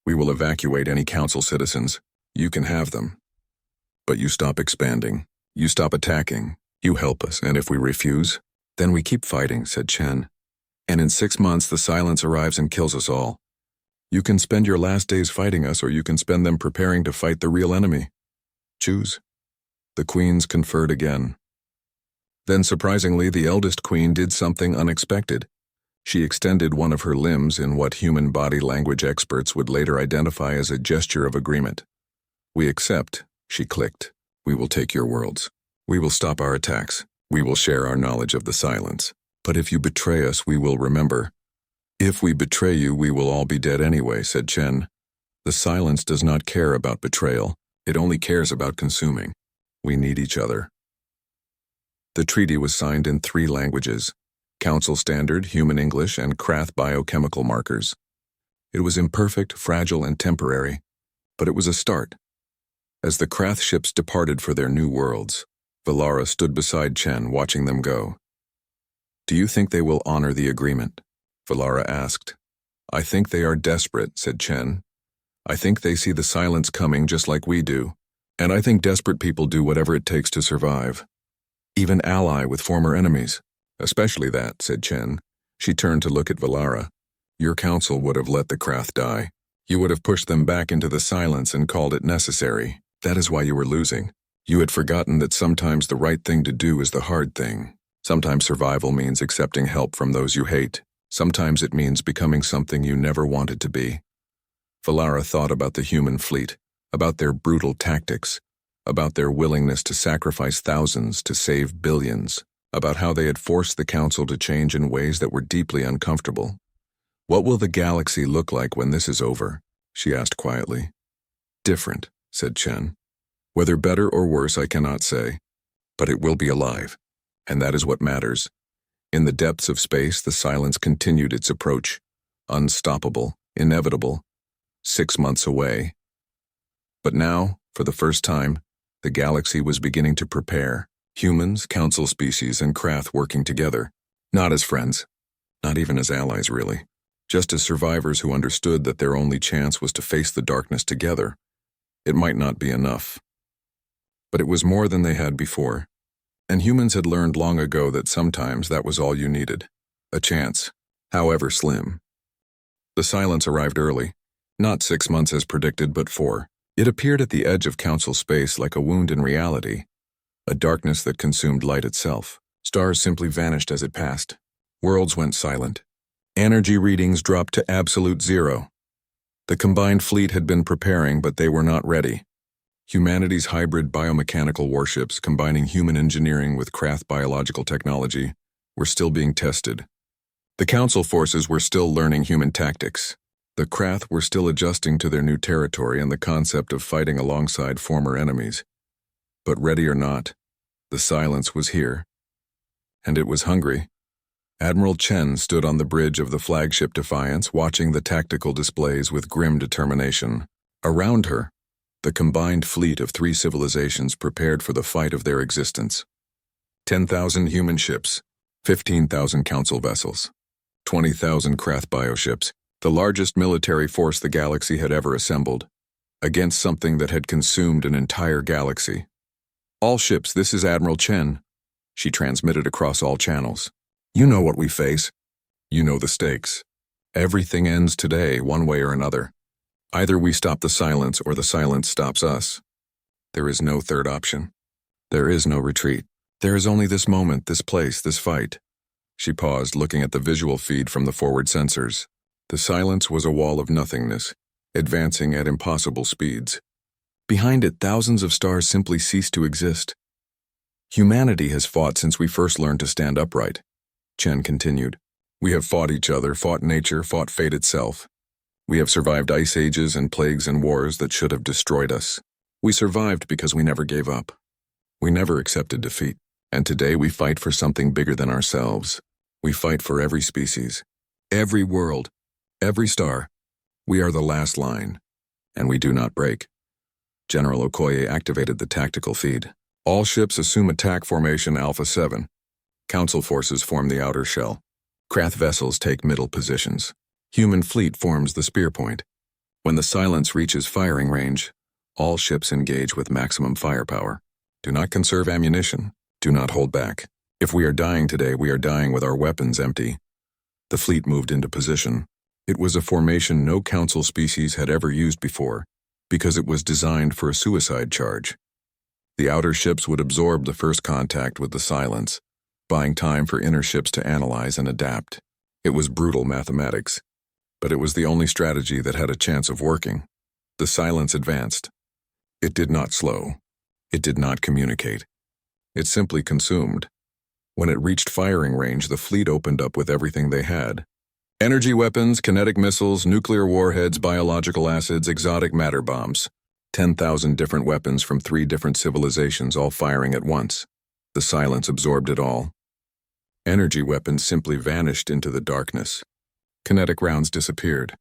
We will evacuate any council citizens. You can have them. But you stop expanding. You stop attacking. You help us, and if we refuse, then we keep fighting, said Chen. And in 6 months the silence arrives and kills us all. You can spend your last days fighting us, or you can spend them preparing to fight the real enemy. Choose. The queens conferred again. Then surprisingly, the eldest queen did something unexpected. She extended one of her limbs in what human body language experts would later identify as a gesture of agreement. We accept, she clicked. We will take your worlds. We will stop our attacks. We will share our knowledge of the silence. But if you betray us, we will remember. If we betray you, we will all be dead anyway, said Chen. The silence does not care about betrayal. It only cares about consuming. We need each other. The treaty was signed in 3 languages: Council Standard, Human English, and Krath biochemical markers. It was imperfect, fragile, and temporary, but it was a start. As the Krath ships departed for their new worlds, Valara stood beside Chen, watching them go. Do you think they will honor the agreement? Valara asked. I think they are desperate, said Chen. I think they see the silence coming just like we do, and I think desperate people do whatever it takes to survive. Even ally with former enemies. Especially that, said Chen. She turned to look at Valara. Your council would have let the Krath die. You would have pushed them back into the silence and called it necessary. That is why you were losing. You had forgotten that sometimes the right thing to do is the hard thing. Sometimes survival means accepting help from those you hate. Sometimes it means becoming something you never wanted to be. Valara thought about the human fleet, about their brutal tactics, about their willingness to sacrifice thousands to save billions, about how they had forced the council to change in ways that were deeply uncomfortable. What will the galaxy look like when this is over? She asked quietly. Different, said Chen. Whether better or worse, I cannot say, but it will be alive, and that is what matters. In the depths of space, the silence continued its approach, unstoppable, inevitable, 6 months away. But now, for the first time, the galaxy was beginning to prepare. Humans, council species, and Krath working together. Not as friends. Not even as allies, really. Just as survivors who understood that their only chance was to face the darkness together. It might not be enough. But it was more than they had before. And humans had learned long ago that sometimes that was all you needed. A chance, however slim. The silence arrived early. Not 6 months as predicted, but 4. It appeared at the edge of council space like a wound in reality. A darkness that consumed light itself. Stars simply vanished as it passed. Worlds went silent. Energy readings dropped to absolute 0. The combined fleet had been preparing, but they were not ready. Humanity's hybrid biomechanical warships, combining human engineering with Krath biological technology, were still being tested. The council forces were still learning human tactics. The Krath were still adjusting to their new territory and the concept of fighting alongside former enemies. But ready or not, the silence was here. And it was hungry. Admiral Chen stood on the bridge of the flagship Defiance, watching the tactical displays with grim determination. Around her, the combined fleet of 3 civilizations prepared for the fight of their existence. 10,000 human ships, 15,000 council vessels, 20,000 Krath bioships, the largest military force the galaxy had ever assembled, against something that had consumed an entire galaxy. All ships, this is Admiral Chen. She transmitted across all channels. You know what we face. You know the stakes. Everything ends today, one way or another. Either we stop the silence or the silence stops us. There is no third option. There is no retreat. There is only this moment, this place, this fight. She paused, looking at the visual feed from the forward sensors. The silence was a wall of nothingness, advancing at impossible speeds. Behind it, thousands of stars simply ceased to exist. Humanity has fought since we first learned to stand upright, Chen continued. We have fought each other, fought nature, fought fate itself. We have survived ice ages and plagues and wars that should have destroyed us. We survived because we never gave up. We never accepted defeat. And today we fight for something bigger than ourselves. We fight for every species, every world, every star. We are the last line, and we do not break. General Okoye activated the tactical feed. All ships assume attack formation Alpha 7. Council forces form the outer shell. Krath vessels take middle positions. Human fleet forms the spear point. When the silence reaches firing range, all ships engage with maximum firepower. Do not conserve ammunition. Do not hold back. If we are dying today, we are dying with our weapons empty. The fleet moved into position. It was a formation no Council species had ever used before, because it was designed for a suicide charge. The outer ships would absorb the first contact with the silence, buying time for inner ships to analyze and adapt. It was brutal mathematics, but it was the only strategy that had a chance of working. The silence advanced. It did not slow. It did not communicate. It simply consumed. When it reached firing range, the fleet opened up with everything they had. Energy weapons, kinetic missiles, nuclear warheads, biological acids, exotic matter bombs. 10,000 different weapons from 3 different civilizations all firing at once. The silence absorbed it all. Energy weapons simply vanished into the darkness. Kinetic rounds disappeared.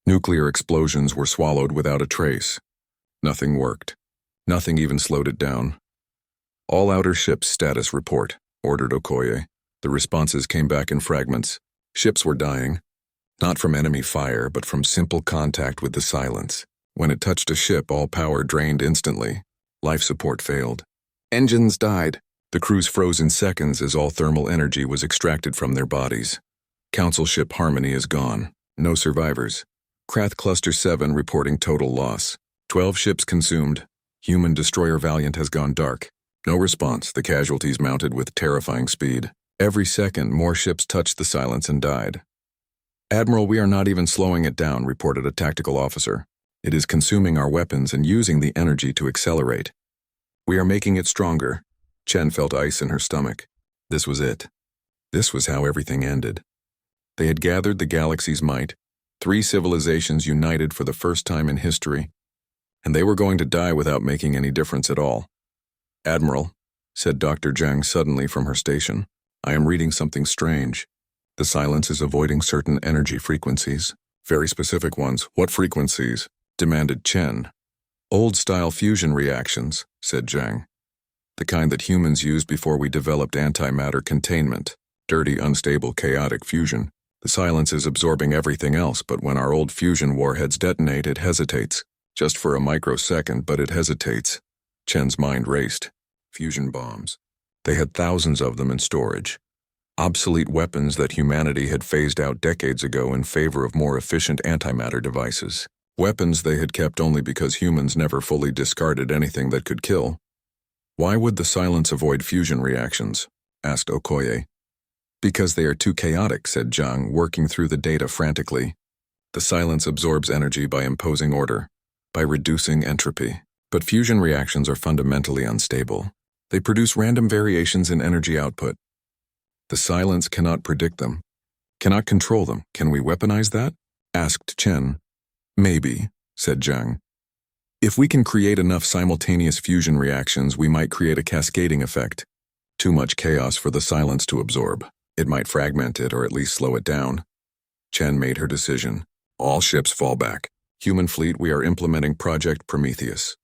Nuclear explosions were swallowed without a trace. Nothing worked. Nothing even slowed it down. All outer ships status report, ordered Okoye. The responses came back in fragments. Ships were dying. Not from enemy fire, but from simple contact with the silence. When it touched a ship, all power drained instantly. Life support failed. Engines died. The crews froze in seconds as all thermal energy was extracted from their bodies. Council ship Harmony is gone. No survivors. Krath Cluster 7 reporting total loss. 12 ships consumed. Human destroyer Valiant has gone dark. No response, the casualties mounted with terrifying speed. Every second, more ships touched the silence and died. Admiral, we are not even slowing it down, reported a tactical officer. It is consuming our weapons and using the energy to accelerate. We are making it stronger. Chen felt ice in her stomach. This was it. This was how everything ended. They had gathered the galaxy's might, 3 civilizations united for the first time in history, and they were going to die without making any difference at all. Admiral, said Dr. Zhang suddenly from her station, I am reading something strange. The silence is avoiding certain energy frequencies. Very specific ones. What frequencies? Demanded Chen. Old-style fusion reactions, said Zhang. The kind that humans used before we developed antimatter containment. Dirty, unstable, chaotic fusion. The silence is absorbing everything else, but when our old fusion warheads detonate, it hesitates. Just for a microsecond, but it hesitates. Chen's mind raced. Fusion bombs. They had thousands of them in storage. Obsolete weapons that humanity had phased out decades ago in favor of more efficient antimatter devices. Weapons they had kept only because humans never fully discarded anything that could kill. Why would the silence avoid fusion reactions? Asked Okoye. Because they are too chaotic, said Zhang, working through the data frantically. The silence absorbs energy by imposing order, by reducing entropy. But fusion reactions are fundamentally unstable. They produce random variations in energy output. The silence cannot predict them, cannot control them. Can we weaponize that? Asked Chen. Maybe, said Zhang. If we can create enough simultaneous fusion reactions, we might create a cascading effect. Too much chaos for the silence to absorb. It might fragment it or at least slow it down. Chen made her decision. All ships fall back. Human fleet, we are implementing Project Prometheus.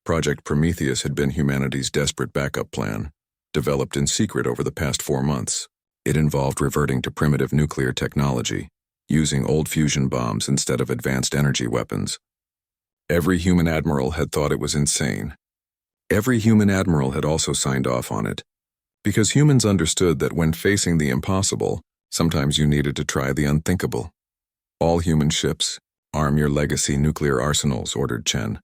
Project Prometheus had been humanity's desperate backup plan, developed in secret over the past 4 months. It involved reverting to primitive nuclear technology, using old fusion bombs instead of advanced energy weapons. Every human admiral had thought it was insane. Every human admiral had also signed off on it, because humans understood that when facing the impossible, sometimes you needed to try the unthinkable. All human ships, arm your legacy nuclear arsenals, ordered Chen.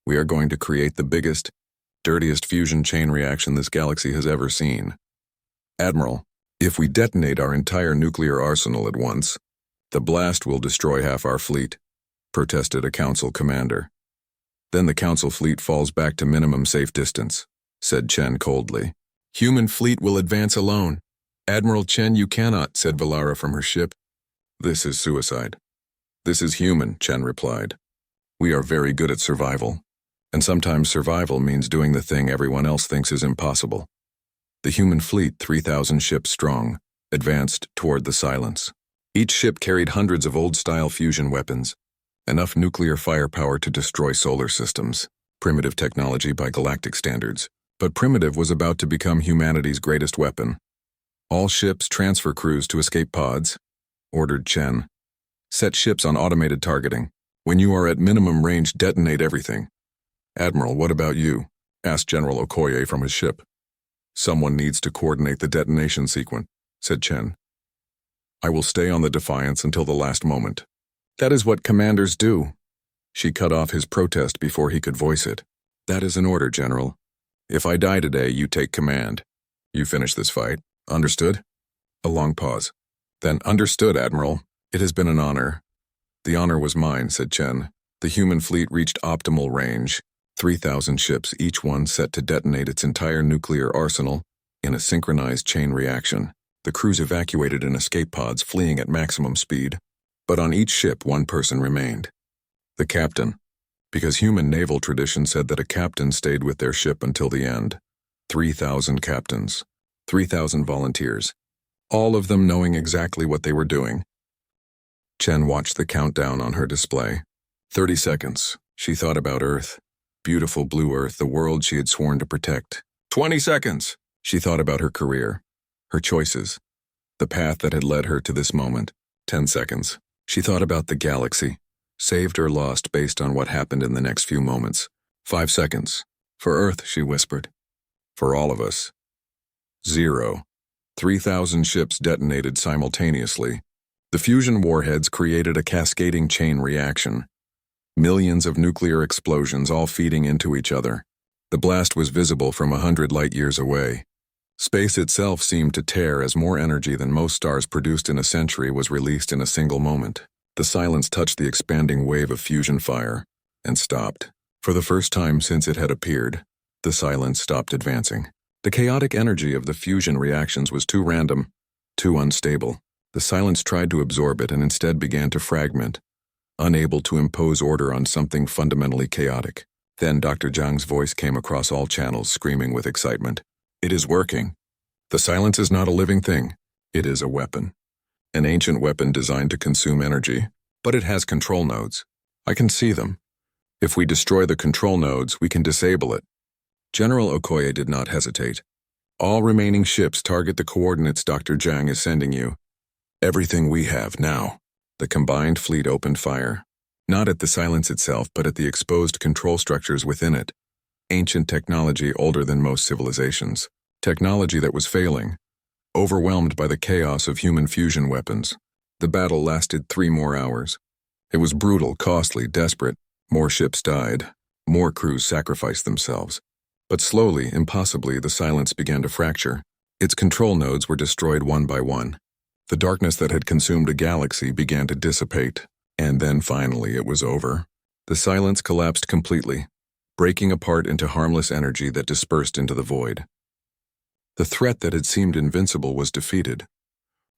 We are going to create the biggest, dirtiest fusion chain reaction this galaxy has ever seen. Admiral, if we detonate our entire nuclear arsenal at once, the blast will destroy half our fleet, protested a council commander. Then the council fleet falls back to minimum safe distance, said Chen coldly. Human fleet will advance alone. Admiral Chen, you cannot, said Valara from her ship. This is suicide. This is human, Chen replied. We are very good at survival, and sometimes survival means doing the thing everyone else thinks is impossible. The human fleet, 3,000 ships strong, advanced toward the silence. Each ship carried hundreds of old-style fusion weapons, enough nuclear firepower to destroy solar systems, primitive technology by galactic standards. But primitive was about to become humanity's greatest weapon. All ships transfer crews to escape pods, ordered Chen. Set ships on automated targeting. When you are at minimum range, detonate everything. Admiral, what about you? Asked General Okoye from his ship. Someone needs to coordinate the detonation sequence, said Chen. I will stay on the Defiance until the last moment. That is what commanders do. She cut off his protest before he could voice it. That is an order, General. If I die today, you take command. You finish this fight. Understood? A long pause. Then, understood, Admiral. It has been an honor. The honor was mine, said Chen. The human fleet reached optimal range. 3,000 ships, each one set to detonate its entire nuclear arsenal in a synchronized chain reaction. The crews evacuated in escape pods, fleeing at maximum speed. But on each ship, one person remained. The captain. Because human naval tradition said that a captain stayed with their ship until the end. 3,000 captains. 3,000 volunteers. All of them knowing exactly what they were doing. Chen watched the countdown on her display. 30 seconds. She thought about Earth. Beautiful blue Earth, the world she had sworn to protect. 20 seconds. She thought about her career. Her choices. The path that had led her to this moment. 10 seconds. She thought about the galaxy. Saved or lost based on what happened in the next few moments. 5 seconds. For Earth, she whispered. For all of us. 0. 3,000 ships detonated simultaneously. The fusion warheads created a cascading chain reaction. Millions of nuclear explosions all feeding into each other. The blast was visible from 100 light-years away. Space itself seemed to tear as more energy than most stars produced in a century was released in a single moment. The silence touched the expanding wave of fusion fire and stopped. For the first time since it had appeared, the silence stopped advancing. The chaotic energy of the fusion reactions was too random, too unstable. The silence tried to absorb it and instead began to fragment, unable to impose order on something fundamentally chaotic. Then Dr. Zhang's voice came across all channels, screaming with excitement. It is working. The silence is not a living thing. It is a weapon. An ancient weapon designed to consume energy, but it has control nodes. I can see them. If we destroy the control nodes, we can disable it. General Okoye did not hesitate. All remaining ships target the coordinates Dr. Zhang is sending you. Everything we have now. The combined fleet opened fire. Not at the silence itself, but at the exposed control structures within it. Ancient technology older than most civilizations. Technology that was failing. Overwhelmed by the chaos of human fusion weapons. The battle lasted 3 more hours. It was brutal, costly, desperate. More ships died. More crews sacrificed themselves. But slowly, impossibly, the silence began to fracture. Its control nodes were destroyed one by one. The darkness that had consumed a galaxy began to dissipate. And then finally it was over. The silence collapsed completely, breaking apart into harmless energy that dispersed into the void. The threat that had seemed invincible was defeated.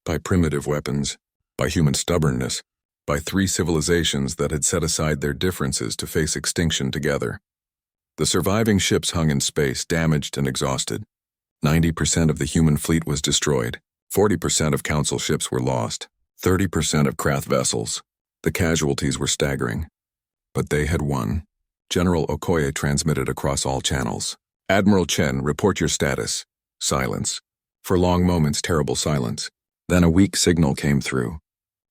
By primitive weapons, by human stubbornness, by 3 civilizations that had set aside their differences to face extinction together. The surviving ships hung in space, damaged and exhausted. 90% of the human fleet was destroyed. 40% of Council ships were lost. 30% of craft vessels. The casualties were staggering. But they had won. General Okoye transmitted across all channels. Admiral Chen, report your status. Silence. For long moments, terrible silence. Then a weak signal came through.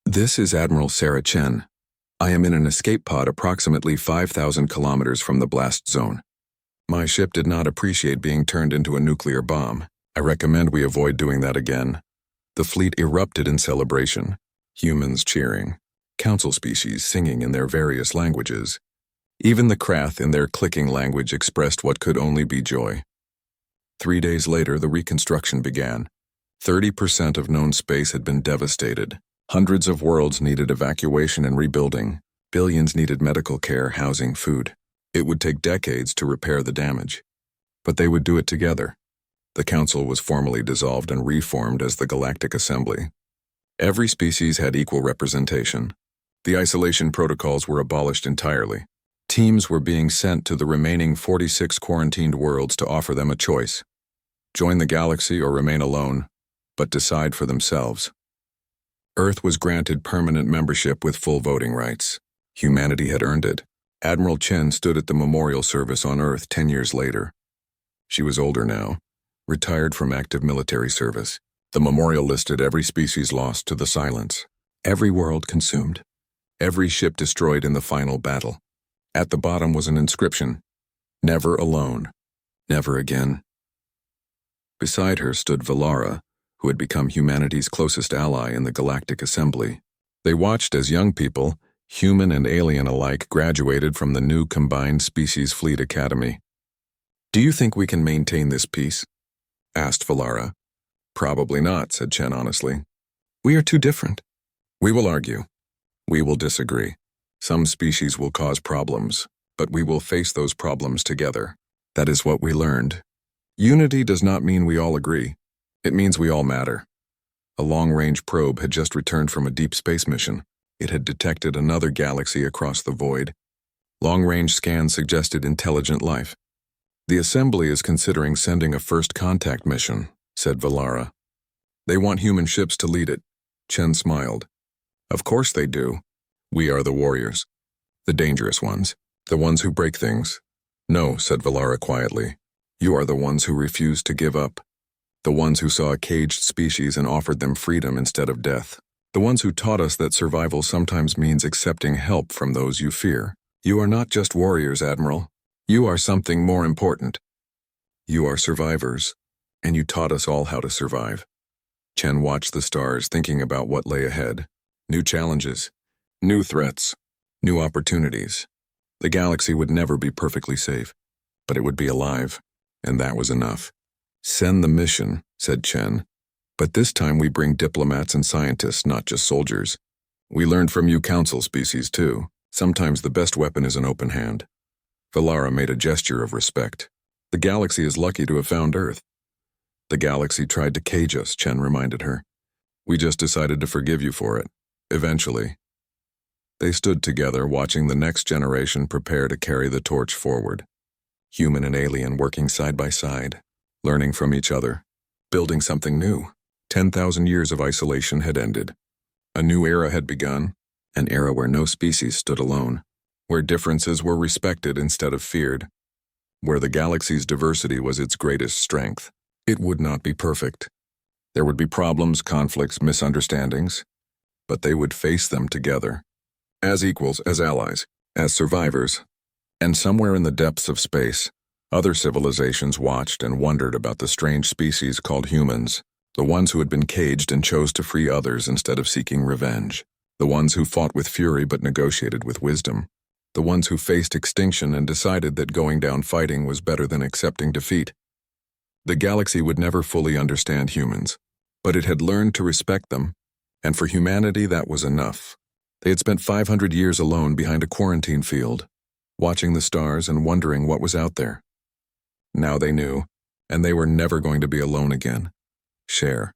This is Admiral Sarah Chen. I am in an escape pod approximately 5,000 kilometers from the blast zone. My ship did not appreciate being turned into a nuclear bomb. I recommend we avoid doing that again. The fleet erupted in celebration. Humans cheering. Council species singing in their various languages. Even the Krath in their clicking language expressed what could only be joy. 3 days later, the reconstruction began. 30% of known space had been devastated. Hundreds of worlds needed evacuation and rebuilding. Billions needed medical care, housing, food. It would take decades to repair the damage. But they would do it together. The Council was formally dissolved and reformed as the Galactic Assembly. Every species had equal representation. The isolation protocols were abolished entirely. Teams were being sent to the remaining 46 quarantined worlds to offer them a choice. Join the galaxy or remain alone, but decide for themselves. Earth was granted permanent membership with full voting rights. Humanity had earned it. Admiral Chen stood at the memorial service on Earth 10 years later. She was older now, retired from active military service. The memorial listed every species lost to the silence, every world consumed, every ship destroyed in the final battle. At the bottom was an inscription, "Never alone. Never again." Beside her stood Valara, who had become humanity's closest ally in the Galactic Assembly. They watched as young people, human and alien alike, graduated from the new Combined Species Fleet Academy. "Do you think we can maintain this peace?" asked Valara. "Probably not," said Chen honestly. "We are too different." "We will argue. We will disagree. Some species will cause problems, but we will face those problems together. That is what we learned. Unity does not mean we all agree. It means we all matter." A long-range probe had just returned from a deep space mission. It had detected another galaxy across the void. Long-range scans suggested intelligent life. "The Assembly is considering sending a first contact mission," said Valara. "They want human ships to lead it." Chen smiled. "Of course they do. We are the warriors. The dangerous ones. The ones who break things." "No," said Valara quietly. "You are the ones who refused to give up. The ones who saw a caged species and offered them freedom instead of death. The ones who taught us that survival sometimes means accepting help from those you fear. You are not just warriors, Admiral. You are something more important. You are survivors, and you taught us all how to survive." Chen watched the stars, thinking about what lay ahead. New challenges, new threats, new opportunities. The galaxy would never be perfectly safe, but it would be alive, and that was enough. "Send the mission," said Chen. "But this time we bring diplomats and scientists, not just soldiers. We learned from you council species too. Sometimes the best weapon is an open hand." Valara made a gesture of respect. "The galaxy is lucky to have found Earth." "The galaxy tried to cage us," Chen reminded her. "We just decided to forgive you for it. Eventually." They stood together, watching the next generation prepare to carry the torch forward. Human and alien working side by side, learning from each other, building something new. 10,000 years of isolation had ended. A new era had begun, an era where no species stood alone, where differences were respected instead of feared, where the galaxy's diversity was its greatest strength. It would not be perfect. There would be problems, conflicts, misunderstandings, but they would face them together, as equals, as allies, as survivors. And somewhere in the depths of space, other civilizations watched and wondered about the strange species called humans, the ones who had been caged and chose to free others instead of seeking revenge, the ones who fought with fury but negotiated with wisdom, the ones who faced extinction and decided that going down fighting was better than accepting defeat. The galaxy would never fully understand humans, but it had learned to respect them, and for humanity that was enough. They had spent 500 years alone behind a quarantine field, watching the stars and wondering what was out there. Now they knew, and they were never going to be alone again. Share,